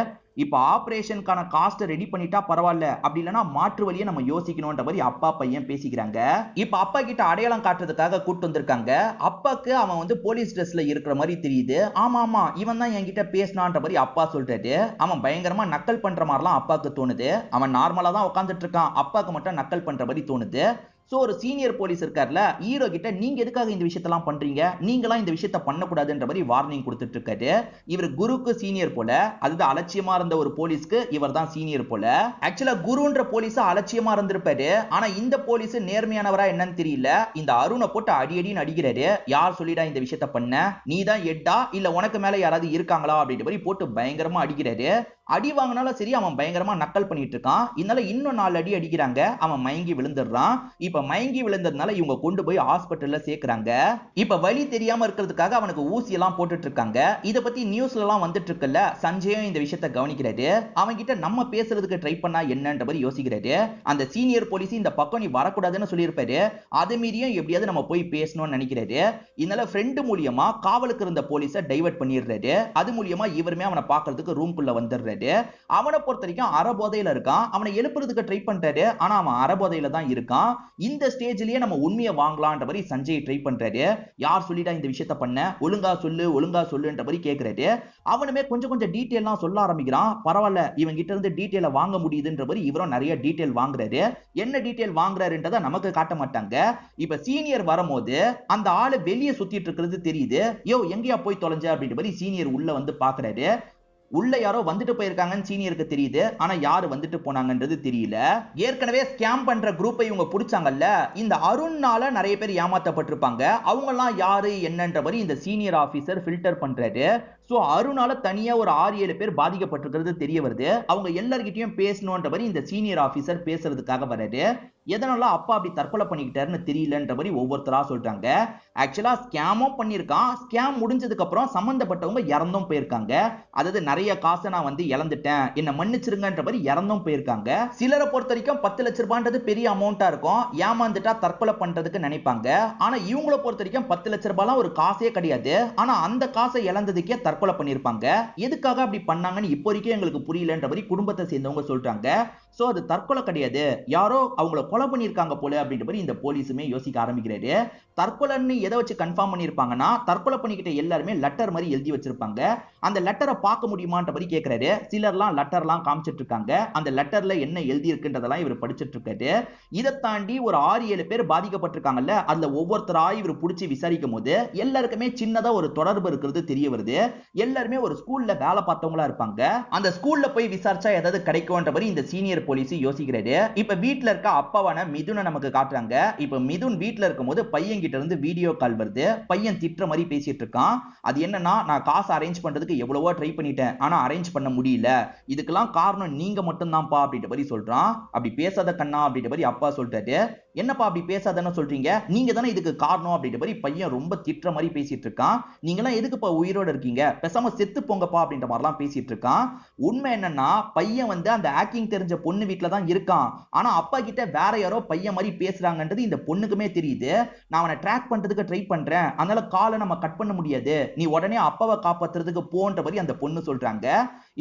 இப்ப ஆபரேஷனுக்கான காஸ்ட் ரெடி பண்ணிட்டா பரவாயில்ல, அப்படி இல்லனா மாற்று வழியை நம்ம யோசிக்கணும்ன்ற மாதிரி அப்பா பையன் பேசிக்கிறாங்க. இப்ப அப்பா கிட்ட அடையாளம் காட்டுறதுக்காக கூட்டு வந்திருக்காங்க. அப்பாக்கு அவன் வந்து போலீஸ் ட்ரெஸ்ல இருக்கிற மாதிரி தெரியுது. ஆமா ஆமா, இவன் தான் என்கிட்ட பேசினான்ற மாதிரி அப்பா சொல்றாரு. அவன் பயங்கரமா நக்கல் பண்ற மாதிரிலாம் அப்பாக்கு தோணுது. அவன் நார்மலா தான் உட்கார்ந்துட்டு இருக்கான், அப்பாக்கு மட்டும் நக்கல் பண்ற மாதிரி தோணுது. சோ ஒரு சீனியர் போலீஸ் இருக்கார்ல, ஹீரோ கிட்ட நீங்க எதுக்காக இந்த விஷயத்தெல்லாம் பண்றீங்க, நீங்களாம் இந்த விஷயத்த பண்ணக்கூடாதுன்ற மாதிரி வார்னிங் கொடுத்துட்டு இருக்காரு. இவர் குருக்கு சீனியர் போல, அதுதான் அலட்சியமா இருந்த ஒரு போலீஸ்க்கு இவர் தான் சீனியர் போல. ஆக்சுவலா குருன்ற போலீஸ் அலட்சியமா இருந்திருப்பாரு. ஆனா இந்த போலீஸ் நேர்மையானவரா என்னன்னு தெரியல. இந்த அருணை போட்டு அடின்னு அடிக்கிறாரு. யார் சொல்லிடா இந்த விஷயத்த பண்ண, நீ தான் எட்டா இல்ல உனக்கு மேல யாராவது இருக்காங்களா அப்படின்ற மாதிரி போட்டு பயங்கரமா அடிக்கிறாரு. அடி வாங்கினாலும் சரி, அவன் பயங்கரமா நக்கல் பண்ணிட்டு இருக்கான். இதனால இன்னும் 4 அடி அடிக்கிறாங்க. அவன் மயங்கி விழுந்துடுறான். இப்ப மயங்கி விழுந்ததுனால இவங்க கொண்டு போய் ஹாஸ்பிட்டல்ல சேர்க்கறாங்க. இப்ப வலி தெரியாம இருக்கிறதுக்காக அவனுக்கு ஊசி எல்லாம் போட்டுட்டு இருக்காங்க. இத பத்தி நியூஸ்ல எல்லாம் வந்துட்டு இருக்குல்ல, சஞ்சயும் இந்த விஷயத்தை கவனிக்கிறாரு. அவன் கிட்ட நம்ம பேசுறதுக்கு ட்ரை பண்ணா என்னன்ற மாதிரி யோசிக்கிறாரு. அந்த சீனியர் போலீஸ் இந்த பக்கம் நீ வரக்கூடாதுன்னு சொல்லியிருப்பாரு, அது மீறியும் எப்படியாவது நம்ம போய் பேசணும்னு நினைக்கிறாரு. இதனால ஃப்ரெண்டு மூலியமா காவலுக்கு இருந்த போலீஸை டைவர்ட் பண்ணிடுறாரு. அது மூலியமா இவருமே அவனை பார்க்கிறதுக்கு ரூம்குள்ள வந்துடுறாரு. அவனை பொறுத்த வரைக்கும் அறபோதையில இருக்கான். அவனை எழுப்புறதுக்கு ட்ரை பண்றாரு, ஆனா அவன் அறபோதையில தான் இருக்கான். இந்த ஸ்டேஜ்லயே நம்ம உண்மையை வாங்கலாம்ன்ற மாதிரி சஞ்சய் ட்ரை பண்றாரு. யார் சொல்லிடா இந்த விஷயத்த பண்ண, ஒழுங்கா சொல்லுன்ற மாதிரி கேக்குறாரு. அவனுமே கொஞ்சம் டீடைல்லாம் சொல்ல ஆரம்பிக்கிறான். பரவாயில்ல, இவன் கிட்ட இருந்து டீடைல வாங்க முடியுதுன்ற மாதிரி இவரும் நிறைய டீடைல் வாங்குறாரு. என்ன டீடைல் வாங்குறாருன்றத நமக்கு காட்ட மாட்டாங்க. இப்ப சீனியர் வரும்போது அந்த ஆளு வெளியே சுத்திட்டு இருக்கிறது தெரியுது. யோ எங்கயா போய் தொலைஞ்ச அப்படின்ற மாதிரி சீனியர் உள்ள வந்து பாக்குறாரு. உள்ள யாரோ வந்துட்டு போயிருக்காங்கன்னு சீனியருக்கு தெரியுது. ஆனா யாரு வந்துட்டு போனாங்கன்றது தெரியல. ஏற்கனவே ஸ்கேம் பண்ற குரூப்பை இவங்க புடிச்சாங்கல்ல, இந்த அருண்னால நிறைய பேர் ஏமாத்தப்பட்டிருப்பாங்க. அவங்க எல்லாம் யாரு என்னன்ற மாதிரி இந்த சீனியர் ஆபீசர் ஃபில்டர் பண்றாரு. சோ அருணால தனியா ஒரு 6-7 பேர் பாதிக்கப்பட்டிருக்கிறது தெரிய வருது. அவங்க எல்லார்கிட்டயும் பேசணும்ன்ற மாதிரி இந்த சீனியர் ஆபீசர் பேசுறதுக்காக வராரு. எதனால அப்பா அப்படி தற்கொலை பண்ணிக்கிட்டாருன்னு தெரியலன்ற மாதிரி ஒவ்வொருத்தரா சொல்றாங்க. ஆக்சுவலா ஸ்கேமும் பண்ணிருக்கான். ஸ்கேம் முடிஞ்சதுக்கு அப்புறம் சம்பந்தப்பட்டவங்க இறந்தும் போயிருக்காங்க. அதாவது நிறைய காசை நான் வந்து இழந்துட்டேன், என்ன மன்னிச்சிருங்கன்ற மாதிரி இறந்தும் போயிருக்காங்க. சிலரை பொறுத்த வரைக்கும் 10 லட்சம் ரூபான்றது பெரிய அமௌண்டா இருக்கும். ஏமாந்துட்டா தற்கொலை பண்றதுக்கு நினைப்பாங்க. ஆனா இவங்களை பொறுத்த வரைக்கும் 10 லட்சம் ரூபாய் ஒரு காசே கிடையாது. ஆனா அந்த காசை இழந்ததுக்கே தற்கொலை பண்ணிருப்பாங்க. எதுக்காக அப்படி பண்ணாங்கன்னு இப்போ வரைக்கும் எங்களுக்கு புரியலன்ற மாதிரி குடும்பத்தை சேர்ந்தவங்க சொல்றாங்க. சோ அது தற்கொலை கிடையாது, யாரோ அவங்கள கொலை பண்ணிருக்காங்க போல அப்படின்ற மாதிரி இந்த போலீஸுமே யோசிக்க ஆரம்பிக்கிறாரு. தற்கொலைன்னு எதை வச்சு கன்ஃபார்ம் பண்ணிருப்பாங்கன்னா, தற்கொலை பண்ணிக்கிட்ட எல்லாருமே லெட்டர் மாதிரி எழுதி வச்சிருப்பாங்க. அந்த லெட்டரை பார்க்க முடியுமான்ற மாதிரி கேட்கிறாரு. சிலர்லாம் லெட்டர்லாம் காமிச்சிட்டு இருக்காங்க. அந்த லெட்டர்ல என்ன எழுதி இருக்குன்றதெல்லாம் இவர் படிச்சிட்டு இருக்காரு. இதை தாண்டி ஒரு 6-7 பேர் பாதிக்கப்பட்டிருக்காங்கல்ல, அதுல ஒவ்வொருத்தரா இவர் புடிச்சு விசாரிக்கும் போது எல்லாருக்குமே சின்னதா ஒரு தொடர்பு இருக்கிறது தெரிய வருது. எல்லாருமே ஒரு ஸ்கூல்ல வேலை பார்த்தவங்களா இருப்பாங்க. அந்த ஸ்கூல்ல போய் விசாரிச்சா ஏதாவது கிடைக்கும்ன்ற மாதிரி இந்த சீனியர் போலீஸ் யோசிக்கிறாரு. இப்ப வீட்ல இருக்க அப்பாவான மிதுனை நமக்கு காட்டுறாங்க. இப்ப மிதுன் வீட்ல இருக்கும்போது பையன் கிட்ட இருந்து வீடியோ கால் வருது. பையன் திட்டுற மாதிரி பேசிட்டு இருக்கான். அது என்னன்னா, நான் காசு அரேஞ்ச் பண்றதுக்கு எவ்வளவோ ட்ரை பண்ணிட்டேன், ஆனா அரேஞ்ச் பண்ண முடியல, இதுக்கெல்லாம் காரணம் நீங்க மட்டும் தான்ப்பா அப்படின்ற மாதிரி சொல்றான். அப்படி பேசாத கண்ணா அப்படின்ற மாதிரி அப்பா சொல்றாரு. என்னப்பா அப்படி பேசாதன்னு சொல்றீங்க, நீங்க தானே இதுக்கு காரணம் அப்படின்ற மாதிரி பையன் ரொம்ப திட்டுற மாதிரி பேசிட்டு இருக்கான். நீங்க எல்லாம் எதுக்குப்பா உயிரோட இருக்கீங்க, பேசாம செத்து போங்கப்பா அப்படின்ற மாதிரிலாம் பேசிட்டு இருக்கான். உண்மை என்னன்னா, பையன் வந்து அந்த ஹேக்கிங் தெரிஞ்ச பொண்ணு வீட்ல தான் இருக்கான். ஆனா அப்பா கிட்ட வேற யாரோ பையன் மாதிரி பேசுறாங்கன்றது இந்த பொண்ணுக்குமே தெரியுது. நான் அவனை ட்ராக் பண்றதுக்கு ட்ரை பண்றேன், அதனால காலை நம்ம கட் பண்ண முடியாது, நீ உடனே அப்பாவை காப்பாத்துறதுக்கு போன்ற மாதிரி அந்த பொண்ணு சொல்றாங்க.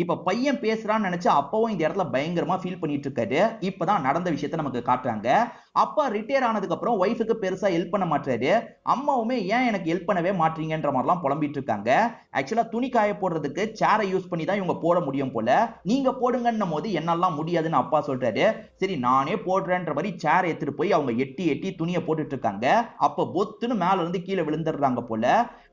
இப்ப பையன் பேசுறான்னு நினைச்சு அப்பாவும் இந்த இடத்துல பயங்கரமா ஃபீல் பண்ணிட்டு இருக்காரு. இப்பதான் நடந்த விஷயத்தை நமக்கு காட்டுறாங்க. அப்பா ரிட்டையர் ஆனதுக்கு அப்புறம் ஒய்ஃபுக்கு பெருசா ஹெல்ப் பண்ண மாட்டாரு. அம்மாவுமே ஏன் எனக்கு ஹெல்ப் பண்ணவே மாட்டீங்கன்ற மாதிரிலாம் புலம்பிட்டு இருக்காங்க. ஆக்சுவலா துணி காய போடுறதுக்கு சேரை யூஸ் பண்ணி தான் இவங்க போட முடியும் போல, நீங்க போடுங்கன்னும் போது என்னெல்லாம் முடியாதுன்னு அப்பா சொல்றாரு. சரி நானே போடுறேன்ற மாதிரி சேரை எடுத்துட்டு போய் அவங்க எட்டி எட்டி துணியை போட்டுட்டு இருக்காங்க. அப்ப பொத்துன்னு மேல இருந்து கீழே விழுந்துடுறாங்க போல.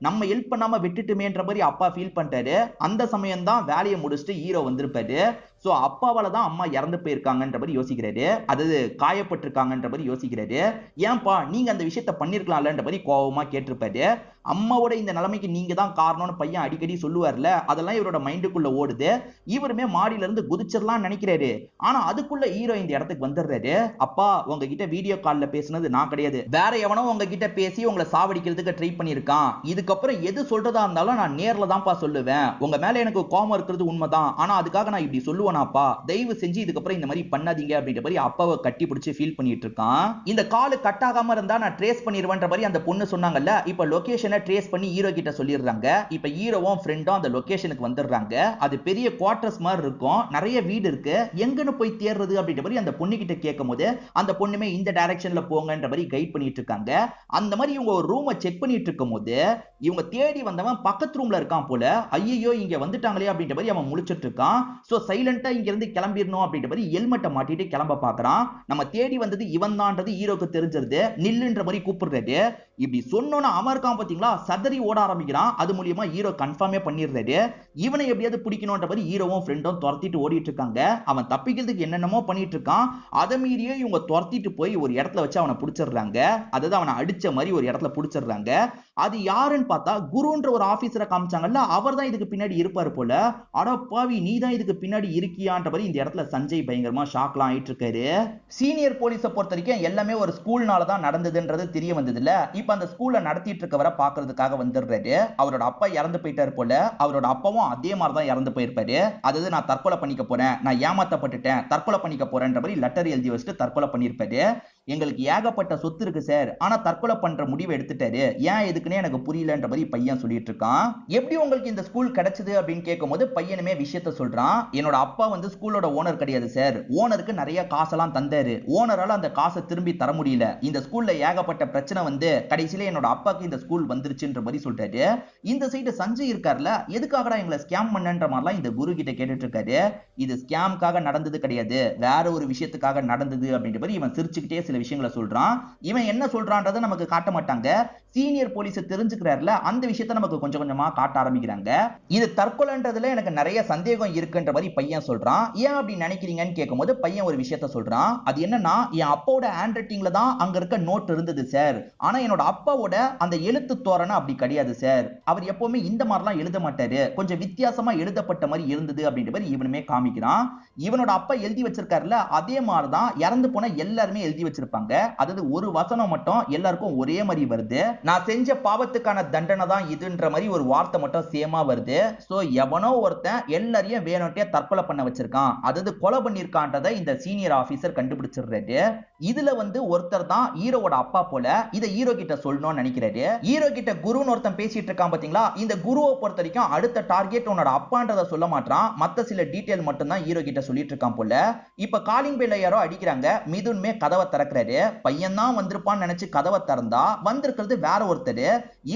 நம்ம ஹெல்ப் பண்ணாம விட்டுட்டுமேன்ற மாதிரி அப்பா ஃபீல் பண்றாரு. அந்த சமயம் தான் வேலையை முடிச்சுட்டு ஹீரோ வந்திருப்பாரு. சோ அப்பாவால தான் அம்மா இறந்து போயிருக்காங்கன்ற மாதிரி யோசிக்கிறாரு. அதாவது காயப்பட்டிருக்காங்கன்ற மாதிரி யோசிக்கிறாரு. ஏன்பா நீங்க அந்த விஷயத்தை பண்ணிருக்கலாம்லன்ற மாதிரி கோவமா கேட்டிருப்பாரு. அம்மாவோட இந்த நிலைமைக்கு நீங்க தான் காரணம்னு பையன் அடிக்கடி சொல்லுவார்ல, அதெல்லாம் இவரோட மைண்டுக்குள்ள ஓடுது. இவருமே மாடியில இருந்து குதிச்சிடலாம் நினைக்கிறாரு. ஆனா அதுக்குள்ள ஹீரோ இந்த இடத்துக்கு வந்துடுறாரு. அப்பா உங்ககிட்ட வீடியோ கால்ல பேசுனது நான் கிடையாது, வேற எவனோ உங்ககிட்ட பேசி உங்களை சாவடிக்கிறதுக்கு ட்ரை பண்ணிருக்கான். இதுக்கப்புறம் எது சொல்றதா இருந்தாலும் நான் நேர்ல தான்ப்பா சொல்லுவேன். உங்க மேல எனக்கு கோபம் இருக்கிறது உண்மைதான், ஆனா அதுக்காக நான் இப்படி சொல்லுவேனாப்பா, தயவு செஞ்சு இதுக்கப்புறம் இந்த மாதிரி பண்ணாதீங்க அப்படின்ற மாதிரி அப்பாவை கட்டி பிடிச்சு ஃபீல் பண்ணிட்டு இருக்கான். இந்த கால் கட் ஆகாம இருந்தா நான் ட்ரேஸ் பண்ணிடுவேன்ற மாதிரி அந்த பொண்ணு சொன்னாங்கல்ல, இப்ப லொகேஷனை ட்ரேஸ் பண்ணி ஹீரோ கிட்ட சொல்லிடுறாங்க. இப்ப ஹீரோவும் ஃப்ரெண்டும் அந்த லொகேஷனுக்கு வந்துடுறாங்க. அது பெரிய குவார்டர்ஸ் மாதிரி இருக்கும், நிறைய வீடு இருக்கு. எங்கன்னு போய் தேடுறது அப்படின்ற மாதிரி அந்த பொண்ணு கிட்ட கேட்கும் போது அந்த பொண்ணுமே இந்த டைரக்ஷன்ல போங்கன்ற மாதிரி கைட் பண்ணிட்டு இருக்காங்க. அந்த மாதிரி இவங்க ஒரு ரூமை செக் பண்ணிட்டு இருக்கும் போது இவங்க தேடி வந்தவன் பக்கத்து ரூம்ல இருக்கான் போல. ஐயோ இங்க வந்துட்டாங்களே அப்படின்ற மாதிரி அவன் முழிச்சிட்டு இருக்கான். சோ சைலண்டா இங்க இருந்து கிளம்பிடணும் அப்படின்ற மாதிரி ஹெல்மெட்டை மாட்டிட்டு கிளம்ப பாக்குறான். நம்ம தேடி வந்தது இவன் தான்ன்றது ஹீரோக்கு தெரிஞ்சிருது. நில்லுன்ற மாதிரி கூப்பிடுறாரு. இப்படி சொன்னோன்னா அவன் இருக்கான் பாத்தீங்களா, சதறி ஓட ஆரம்பிக்கிறான். அது மூலியமா ஹீரோ கன்ஃபார்மே பண்ணிடுறாரு. இவனை எப்படியாவது பிடிக்கணும்ன்ற மாதிரி ஹீரோவும் ஃப்ரெண்டும் துரத்திட்டு ஓடிட்டு இருக்காங்க. அவன் தப்பிக்கிறதுக்கு என்னென்னமோ பண்ணிட்டு இருக்கான். அதை மீறியே இவங்க துரத்திட்டு போய் ஒரு இடத்துல வச்சு அவனை பிடிச்சிடுறாங்க. அதாவது அவனை அடிச்ச மாதிரி ஒரு இடத்துல பிடிச்சிடுறாங்க. அது யாருன்னு பார்த்தா குருன்ற ஒரு ஆபீசரை காமிச்சாங்கல்ல, அவர் தான் இதுக்கு பின்னாடி இருப்பாரு போல. அட பாவி நீ தான் இதுக்கு பின்னாடி இருக்கியான்ற மாதிரி இந்த இடத்துல சஞ்சய் பயங்கரமா ஷாக்லாம் ஆயிட்டு இருக்காரு. சீனியர் போலீஸை பொறுத்த வரைக்கும் எல்லாமே ஒரு ஸ்கூல்னால தான் நடந்ததுன்றது தெரிய வந்தது இல்ல. இப்ப அந்த ஸ்கூல்ல நடத்திட்டு இருக்கவரை பாக்குறதுக்காக வந்துடுறாரு. அவரோட அப்பா இறந்து போயிட்டாரு போல. அவரோட அப்பாவும் அதே மாதிரி தான் இறந்து போயிருப்பாரு. அதாவது நான் தற்கொலை பண்ணிக்க போறேன், நான் ஏமாத்தப்பட்டுட்டேன், தற்கொலை பண்ணிக்க போறேன்ற மாதிரி லெட்டர் எழுதி வச்சுட்டு தற்கொலை பண்ணிருப்பாரு. எங்களுக்கு ஏகப்பட்ட சொத்து இருக்கு சார், ஆனா தற்கொலை பண்ற முடிவை எடுத்துட்டாரு, ஏன் எதுக்குன்னே எனக்கு புரியலன்ற மாதிரி பையன் சொல்லிட்டு இருக்கான். எப்படி உங்களுக்கு இந்த ஸ்கூல் கிடைச்சது அப்படின்னு கேட்கும்போது பையனுமே விஷயத்த சொல்றான். என்னோட அப்பா வந்து ஸ்கூலோட ஓனர் கிடையாது சார், ஓனருக்கு நிறைய காசெல்லாம் தந்தாரு, ஓனரால அந்த காசை திரும்பி தர முடியல, இந்த ஸ்கூல்ல ஏகப்பட்ட பிரச்சனை வந்து கடைசியில என்னோட அப்பாக்கு இந்த ஸ்கூல் வந்துருச்சுன்ற மாதிரி சொல்றாரு. இந்த சைடு சஞ்சய் இருக்காருல, எதுக்காகடா எங்களை ஸ்கேம் பண்ணன்ற மாதிரிலாம் இந்த குரு கிட்ட கேட்டுட்டு இருக்காரு. இது ஸ்கேம்காக நடந்தது கிடையாது, வேற ஒரு விஷயத்துக்காக நடந்தது அப்படின்ற மாதிரி இவன் சிரிச்சுக்கிட்டே சில விஷயங்களை சொல்றான். இவன் என்ன சொல்றான்றதை நமக்கு காட்ட மாட்டாங்க. சீனியர் போலீஸ் தெரிஞ்சுக்கிறாருல, அந்த விஷயத்தை நமக்கு கொஞ்சம் கொஞ்சமா காட்ட ஆரம்பிக்கிறாங்க. இது தற்கொலைன்றதுல எனக்கு நிறைய சந்தேகம் இருக்குன்ற மாதிரி பையன் சொல்றான். ஏன் அப்படி நினைக்கிறீங்கன்னு கேட்கும்போது பையன் ஒரு விஷயத்த சொல்றான். அது என்னன்னா, என் அப்பாவோட ஹேண்ட் ரைட்டிங்ல தான் அங்க இருக்க நோட் இருந்தது சார், ஆனா என்னோட அப்பாவோட அந்த எழுத்து தோரணை அப்படி கிடையாது சார், அவர் எப்பவுமே இந்த மாதிரிலாம் எழுத மாட்டாரு, கொஞ்சம் வித்தியாசமா எழுதப்பட்ட மாதிரி இருந்தது அப்படின்ற மாதிரி இவனுமே காமிக்கிறான். இவனோட அப்பா எழுதி வச்சிருக்காருல, அதே மாதிரிதான் இறந்து போன எல்லாருமே எழுதி வச்சிருப்பாங்க. அதாவது ஒரு வசனம் மட்டும் எல்லாருக்கும் ஒரே மாதிரி வருது. நான் செஞ்ச பாவத்துக்கான தண்டனை தான் இதுன்ற மாதிரி ஒரு வார்த்தை மட்டும் சேமா வருது. சோ எவனோ ஒருத்தன் எல்லாரையும் வேணும்ட்டே தற்கொலை பண்ண வச்சிருக்கான், அதாவது கொலை பண்ணிருக்கான்றதை இந்த சீனியர் ஆபீசர் கண்டுபிடிச்சிடுறாரு. இதுல வந்து ஒருத்தர் தான் ஹீரோவோட அப்பா போல. இதை ஹீரோ கிட்ட சொல்லணும்னு நினைக்கிறாரு. ஹீரோ கிட்ட குருன்னு ஒருத்தன் பேசிட்டு இருக்கான் பாத்தீங்களா, இந்த குருவை பொறுத்த வரைக்கும் அடுத்த டார்கெட் உன்னோட அப்பான்றதை சொல்ல மாட்டான், மத்த சில டீடைல் மட்டும் தான் ஹீரோ கிட்ட சொல்லிட்டு இருக்கான் போல. இப்ப காலிங் பெல்ல யாரோ அடிக்கிறாங்க. மிதுன்மே கதவை திறக்க திறக்கிறாரு. பையன் தான் வந்திருப்பான்னு நினைச்சு கதவை திறந்தா வந்திருக்கிறது வேற ஒருத்தர்.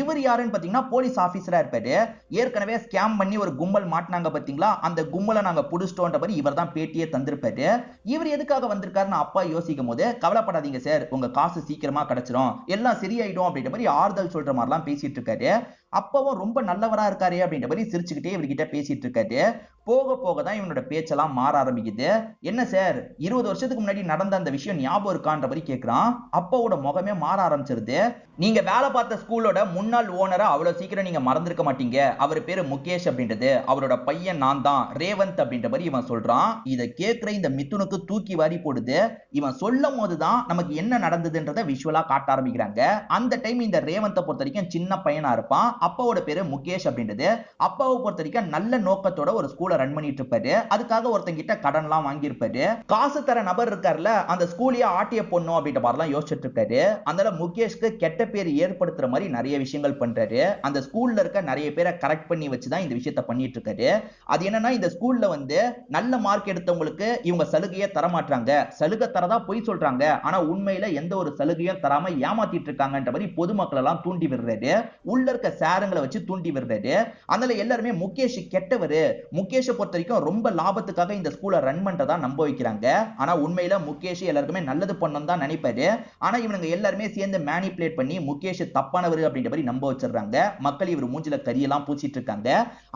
இவர் யாருன்னு பாத்தீங்கன்னா போலீஸ் ஆபீசரா இருப்பாரு. ஏற்கனவே ஸ்கேம் பண்ணி ஒரு கும்பல் மாட்டினாங்க பாத்தீங்களா, அந்த கும்பலை நாங்க புடிச்சிட்டோன்ற மாதிரி இவர் தான் பேட்டியே தந்திருப்பாரு. இவர் எதுக்காக வந்திருக்காருன்னு அப்பா யோசிக்கும் போது, கவலைப்படாதீங்க சார், உங்க காசு சீக்கிரமா கிடைச்சிரும், எல்லாம் சரியாயிடும் அப்படின்ற மாதிரி ஆறுதல் சொல்ற மாதிரிலாம் பேசிட்டு இருக்காரு. அப்பவும் ரொம்ப நல்லவரா இருக்காரு அப்படின்ற மாதிரி சிரிச்சுக்கிட்டே இவர்கிட்ட பேசிட்டு இருக்காரு. போக போக தான் இவனோட பேச்செல்லாம் மாற ஆரம்பிக்குது. என்ன சார், 20 வருஷத்துக்கு முன்னாடி நடந்த அந்த விஷயம் ஞாபகம் இருக்கான்ற மாதிரி கேட்கிறான். அப்பாவோட முகமே மாற ஆரம்பிச்சிருது. நீங்க வேலை பார்த்த ஸ்கூலோட முன்னாள் ஓனரை அவ்வளவு சீக்கிரம் நீங்க மறந்திருக்க மாட்டீங்க. அவர் பேரு முகேஷ் அப்படின்றது, அவரோட பையன் நான் தான், ரேவந்த் அப்படின்ற மாதிரி இவன் சொல்றான். இதை கேட்கிற இந்த மிதுனுக்கு தூக்கி வாரி போடுது. இவன் சொல்லும் போதுதான் நமக்கு என்ன நடந்ததுன்றத விஷுவலா காட்ட ஆரம்பிக்கிறாங்க. அந்த டைம் இந்த ரேவந்தை பொறுத்த வரைக்கும் சின்ன பையனா இருப்பான். அப்பாவோட பேரு முகேஷ் அப்படின்றது. அப்பாவை பொறுத்த வரைக்கும் நல்ல நோக்கத்தோட ஒரு ஸ்கூலை ரன் பண்ணிட்டு இருப்பாரு. அதுக்காக ஒருத்தங்க கிட்ட கடன் எல்லாம் வாங்கி இருப்பாரு. காசு தர நபர் இருக்காருல, அந்த ஸ்கூலையே ஆட்டிய பொண்ணும் அப்படின்ற மாதிரிலாம் யோசிச்சுட்டு இருக்காரு. அதனால முகேஷ்க்கு கெட்ட பேர் ஏற்படுத்துற மாதிரி நிறைய விஷயங்கள் பண்றாரு. அந்த ஸ்கூல்ல இருக்க நிறைய பேரை கரெக்ட் பண்ணி வச்சுதான் இந்த விஷயத்த பண்ணிட்டு இருக்காரு. அது என்னன்னா, இந்த ஸ்கூல்ல வந்து நல்ல மார்க் எடுத்தவங்களுக்கு இவங்க சலுகையை தர மாட்டாங்க, சலுகை தரதா பொய் சொல்றாங்க, ஆனா உண்மையில எந்த ஒரு சலுகையும் தராம ஏமாத்திட்டு இருக்காங்கன்ற மாதிரி பொதுமக்கள் எல்லாம் தூண்டி விடுறாரு. உள்ள இருக்க சாரங்களை வச்சு தூண்டி விடுறாரு. அதனால எல்லாருமே முகேஷ் கெட்டவரு, முகேஷ் பொறுத்த வரைக்கும் ரொம்ப லாபத்துக்காக இந்த ஸ்கூலை ரன் பண்றதா நம்ப வைக்கிறாங்க. ஆனா உண்மையில முகேஷ் எல்லாருக்குமே நல்லது பண்ணணும் தான் நினைப்பாரு. ஆனா இவங்க எல்லாருமே சேர்ந்து மேனிபுலேட் பண்ணி முகேஷ் தப்பானவர் அப்படின்ற மாதிரி நம்ப வச்சிடுறாங்க. மக்கள் இவர் மூஞ்சில கரியெல்லாம் பூசிட்டு இருக்காங்க.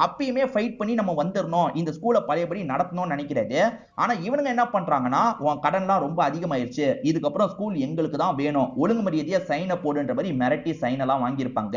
அப்பயுமே ஃபைட் பண்ணி நம்ம வந்துடணும், இந்த ஸ்கூலை பழையபடி நடத்தணும்னு நினைக்கிறாரு. ஆனா இவனுங்க என்ன பண்றாங்கன்னா, உன் கடன்லாம் ரொம்ப அதிகமாயிருச்சு, இதுக்கப்புறம் ஸ்கூல் எங்களுக்கு தான் வேணும், ஒழுங்கு மரியாதையா சைனை போடுன்ற மாதிரி மிரட்டி சைன் எல்லாம் வாங்கியிருப்பாங்க.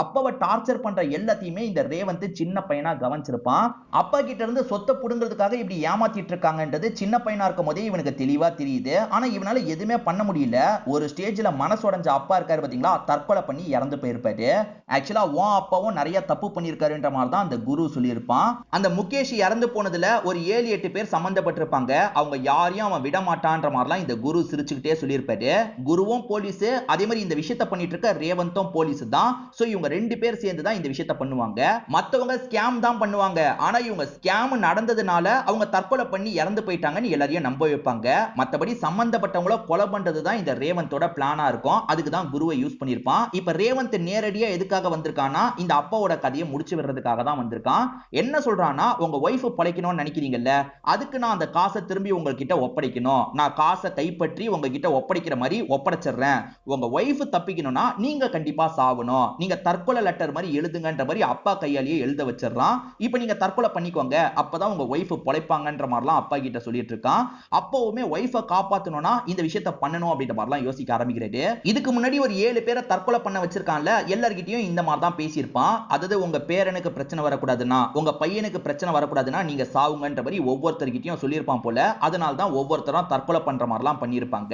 அப்பாவை டார்ச்சர் பண்ற எல்லாத்தையுமே இந்த ரேவந்த் சின்ன பையனா கவனிச்சிருப்பான். அப்பா கிட்ட இருந்து சொத்தை புடுங்கிறதுக்காக இப்படி ஏமாத்திட்டு இருக்காங்கன்றது சின்ன பையனா இருக்கும் போதே இவனுக்கு தெளிவா தெரியுது. ஆனா இவனால எதுவுமே பண்ண முடியல. ஒரு ஸ்டேஜ்ல மனசுடைஞ்ச அப்பா இருக்காரு பாத்தீங்களா, தற்கொலை பண்ணி இறந்து போயிருப்பாரு. ஆக்சுவலா உன் அப்பாவும் நிறைய தப்பு பண்ணிருக்காருன்ற மாதிரி தான் அந்த குரு சொல்லியிருப்பான். அந்த முகேஷ் இறந்து போனதுல ஒரு 7-8 பேர் சம்பந்தப்பட்டிருப்பாங்க. அவங்க யாரையும் அவன் விட மாட்டான்ற மாதிரிலாம் இந்த குரு சிரிச்சுக்கிட்டே சொல்லியிருப்பாரு. குருவும் போலீஸ், அதே மாதிரி இந்த விஷயத்த பண்ணிட்டு இருக்க ரேவந்தும் போலீஸ் தான். சோ இவங்க 2 பேர் சேர்ந்து தான் இந்த விஷயத்த பண்ணுவாங்க. மத்தவங்க ஸ்கேம் தான் பண்ணுவாங்க. ஆனா இவங்க ஸ்கேம் நடந்ததுனால அவங்க தற்கொலை பண்ணி இறந்து போயிட்டாங்கன்னு எல்லாரையும் நம்ப வைப்பாங்க. மத்தபடி சம்பந்தப்பட்டவங்கள கொலை பண்றது தான் இந்த ரேவந்தோட பிளானா இருக்கும். அதுக்கு தான் குருவை யூஸ் பண்ணிருப்பான். இப்ப ரேவந்த் நேரடியா எதுக்காக வந்திருக்கானா, இந்த அப்பாவோட கதையை முடிச்சு விடுறதுக்காக தான் வந்திருக்கான். என்ன சொல்றான்னா, உங்க ஒய்ஃப் பழைக்கணும்னு நினைக்கிறீங்கல்ல, அதுக்கு நான் அந்த காசை திரும்பி உங்ககிட்ட ஒப்படைக்கணும், நான் காசை கைப்பற்றி உங்ககிட்ட ஒப்படைக்கிற மாதிரி ஒப்படைச்சிடுறேன். உங்க ஒய்ஃப் தப்பிக்கணும்னா நீங்க கண்டிப்பா சாவணும், நீங்க தற்கொலை லெட்டர் மாதிரி எழுதுங்கன்ற மாதிரி அப்பா கையாலேயே எழுத வச்சிடறான். இப்ப நீங்க தற்கொலை பண்ணிக்கோங்க, அப்பதான் உங்க ஒய்ஃப் பொழைப்பாங்கன்ற மாதிரிலாம் அப்பா கிட்ட சொல்லிட்டு இருக்கான். அப்பவுமே ஒய்ஃபை காப்பாத்தணும்னா இந்த விஷயத்த பண்ணணும் அப்படின்ற மாதிரிலாம் யோசிக்க ஆரம்பிக்கிறது. இதுக்கு முன்னாடி ஒரு 7 பேரை தற்கொலை பண்ண வச்சிருக்கான்ல, எல்லார்கிட்டயும் இந்த மாதிரி தான் பேசியிருப்பான். அதாவது உங்க பேரனுக்கு பிரச்சனை வரக்கூடாதுன்னா, உங்க பையனுக்கு பிரச்சனை வரக்கூடாதுன்னா நீங்க சாவுங்கன்ற மாதிரி ஒவ்வொருத்தர்கிட்டயும் சொல்லியிருப்பான் போல. அதனால தான் ஒவ்வொருத்தரும் தற்கொலை பண்ற மாதிரிலாம் பண்ணியிருப்பாங்க.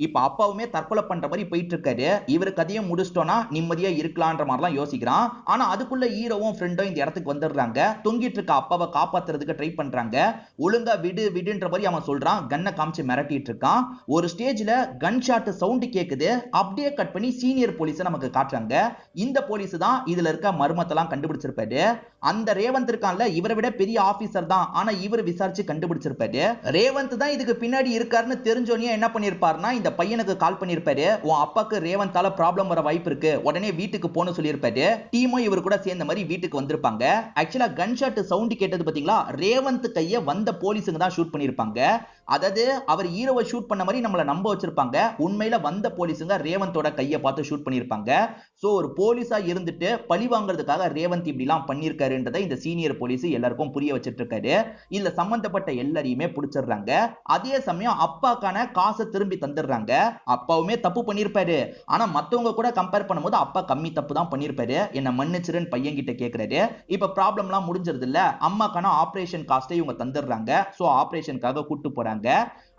இப்ப அப்பாவுமே தற்கொலை பண்ற மாதிரி போயிட்டு இருக்காரு. இவரு கதையை முடிச்சிட்டோம்னா நிம்மதியா இருக்கலாம்ன்ற மாதிரிலாம் யோசிக்கிறான். ஆனா அதுக்குள்ள ஹீரோவும் ஃப்ரெண்டும் இந்த இடத்துக்கு வந்துடுறாங்க. தொங்கிட்டு இருக்க அப்பாவை காப்பாத்துறதுக்கு ட்ரை பண்றாங்க. ஒழுங்கா விடு விடுன்ற மாதிரி அவன் சொல்றான். கன்னை காமிச்சு மிரட்டிட்டு இருக்கான். ஒரு ஸ்டேஜ்ல கன் ஷாட் சவுண்ட் கேக்குது. அப்படியே கட் பண்ணி சீனியர் போலீஸை நமக்கு காட்டுறாங்க. இந்த போலீஸ் தான் இதுல இருக்க மர்மத்தெல்லாம் கண்டுபிடிச்சிருப்பாரு. அந்த ரேவந்த் இருக்கான்ல, இவரை விட பெரிய ஆபீசர் தான். ஆனா இவர் விசாரிச்சு கண்டுபிடிச்சிருப்பாரு. ரேவந்த் தான் இதுக்கு பின்னாடி இருக்காருன்னு தெரிஞ்சோனே என்ன பண்ணிருப்பாருன்னா, இந்த பையனுக்கு கால் பண்ணிருப்பாரு. உன் அப்பாக்கு ரேவந்தால ப்ராப்ளம் வர வாய்ப்பு இருக்கு, உடனே வீட்டுக்கு போன்னு சொல்லியிருப்பாரு. டீமும் இவர் கூட சேர்ந்த மாதிரி வீட்டுக்கு வந்திருப்பாங்க. ஆக்சுவலா கன் ஷாட் சவுண்ட் கேட்டது பாத்தீங்களா, ரேவந்த் கைய வந்த போலீஸுங்க தான் ஷூட் பண்ணிருப்பாங்க. அதாவது அவர் ஹீரோவை ஷூட் பண்ண மாதிரி நம்மள நம்ப வச்சிருப்பாங்க. உண்மையில வந்த போலீஸுங்க ரேவந்தோட கையை பார்த்து ஷூட் பண்ணிருப்பாங்க. சோ ஒரு போலீஸா இருந்துட்டு பழி வாங்குறதுக்காக ரேவந்த் இப்படி எல்லாம் பண்ணிருக்காருன்றதை இந்த சீனியர் போலீஸ் எல்லாருக்கும் புரிய வச்சிட்டு இருக்காரு. இதுல சம்பந்தப்பட்ட எல்லாரையுமே பிடிச்சிடுறாங்க. அதே சமயம் அப்பாக்கான காசை திரும்பி தந்துடுறாங்க. அப்பாவுமே தப்பு பண்ணிருப்பாரு. ஆனா மத்தவங்க கூட கம்பேர் பண்ணும்போது அப்பா கம்மி தப்பு தான் பண்ணிருப்பாரு. என்ன மன்னிச்சிருன்னு பையன் கிட்ட கேக்குறாரு. இப்ப ப்ராப்ளம் எல்லாம் முடிஞ்சிருது இல்ல, அம்மாக்கான ஆபரேஷன் காஸ்டை இவங்க தந்துடுறாங்க. சோ ஆபரேஷனுக்காக கூட்டு போறாங்க.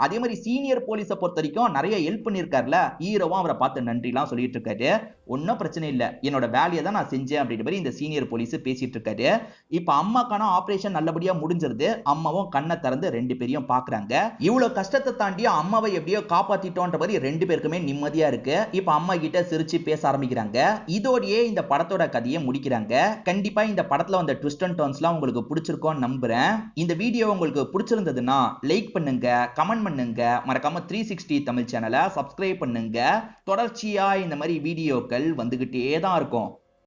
அதே மாதிரி சீனியர் போலீஸை பொறுத்த வரைக்கும் நிறைய ஹெல்ப் பண்ணிருக்காருல, ஹீரோவும் அவரை பார்த்து நன்றி எல்லாம் சொல்லிட்டு இருக்காரு. ஒன்னும் பிரச்சனை இல்ல, என்னோட வேலையை தான் நான் செஞ்சேன் அப்படின்ற மாதிரி இந்த சீனியர் போலீஸ் பேசிட்டு இருக்காரு. இப்ப அம்மாக்கான ஆபரேஷன் நல்லபடியா முடிஞ்சிருது. அம்மாவும் கண்ணை திறந்து 2 பேரையும் பாக்குறாங்க. இவ்வளவு கஷ்டத்தை தாண்டி அம்மாவை எப்படியோ காப்பாத்திட்டோன்ற மாதிரி 2 பேருக்குமே நிம்மதியா இருக்கு. இப்ப அம்மா கிட்ட சிரிச்சு பேச ஆரம்பிக்கிறாங்க. இதோடயே இந்த படத்தோட கதையை முடிக்கிறாங்க. கண்டிப்பா இந்த படத்துல வந்த ட்விஸ்ட் அண்ட் டர்ன்ஸ்லாம் உங்களுக்கு பிடிச்சிருக்கும்னு நம்புறேன். இந்த வீடியோ உங்களுக்கு பிடிச்சிருந்ததுன்னா லைக் பண்ணுங்க, பண்ணுங்க, கமெண்ட் பண்ணுங்க, மறக்காம 360 தமிழ் சேனலை சப்ஸ்கிரைப் பண்ணுங்க. தொடர்ச்சியா இந்த மாதிரி வீடியோக்கள் வந்துகிட்டே தான் இருக்கும்.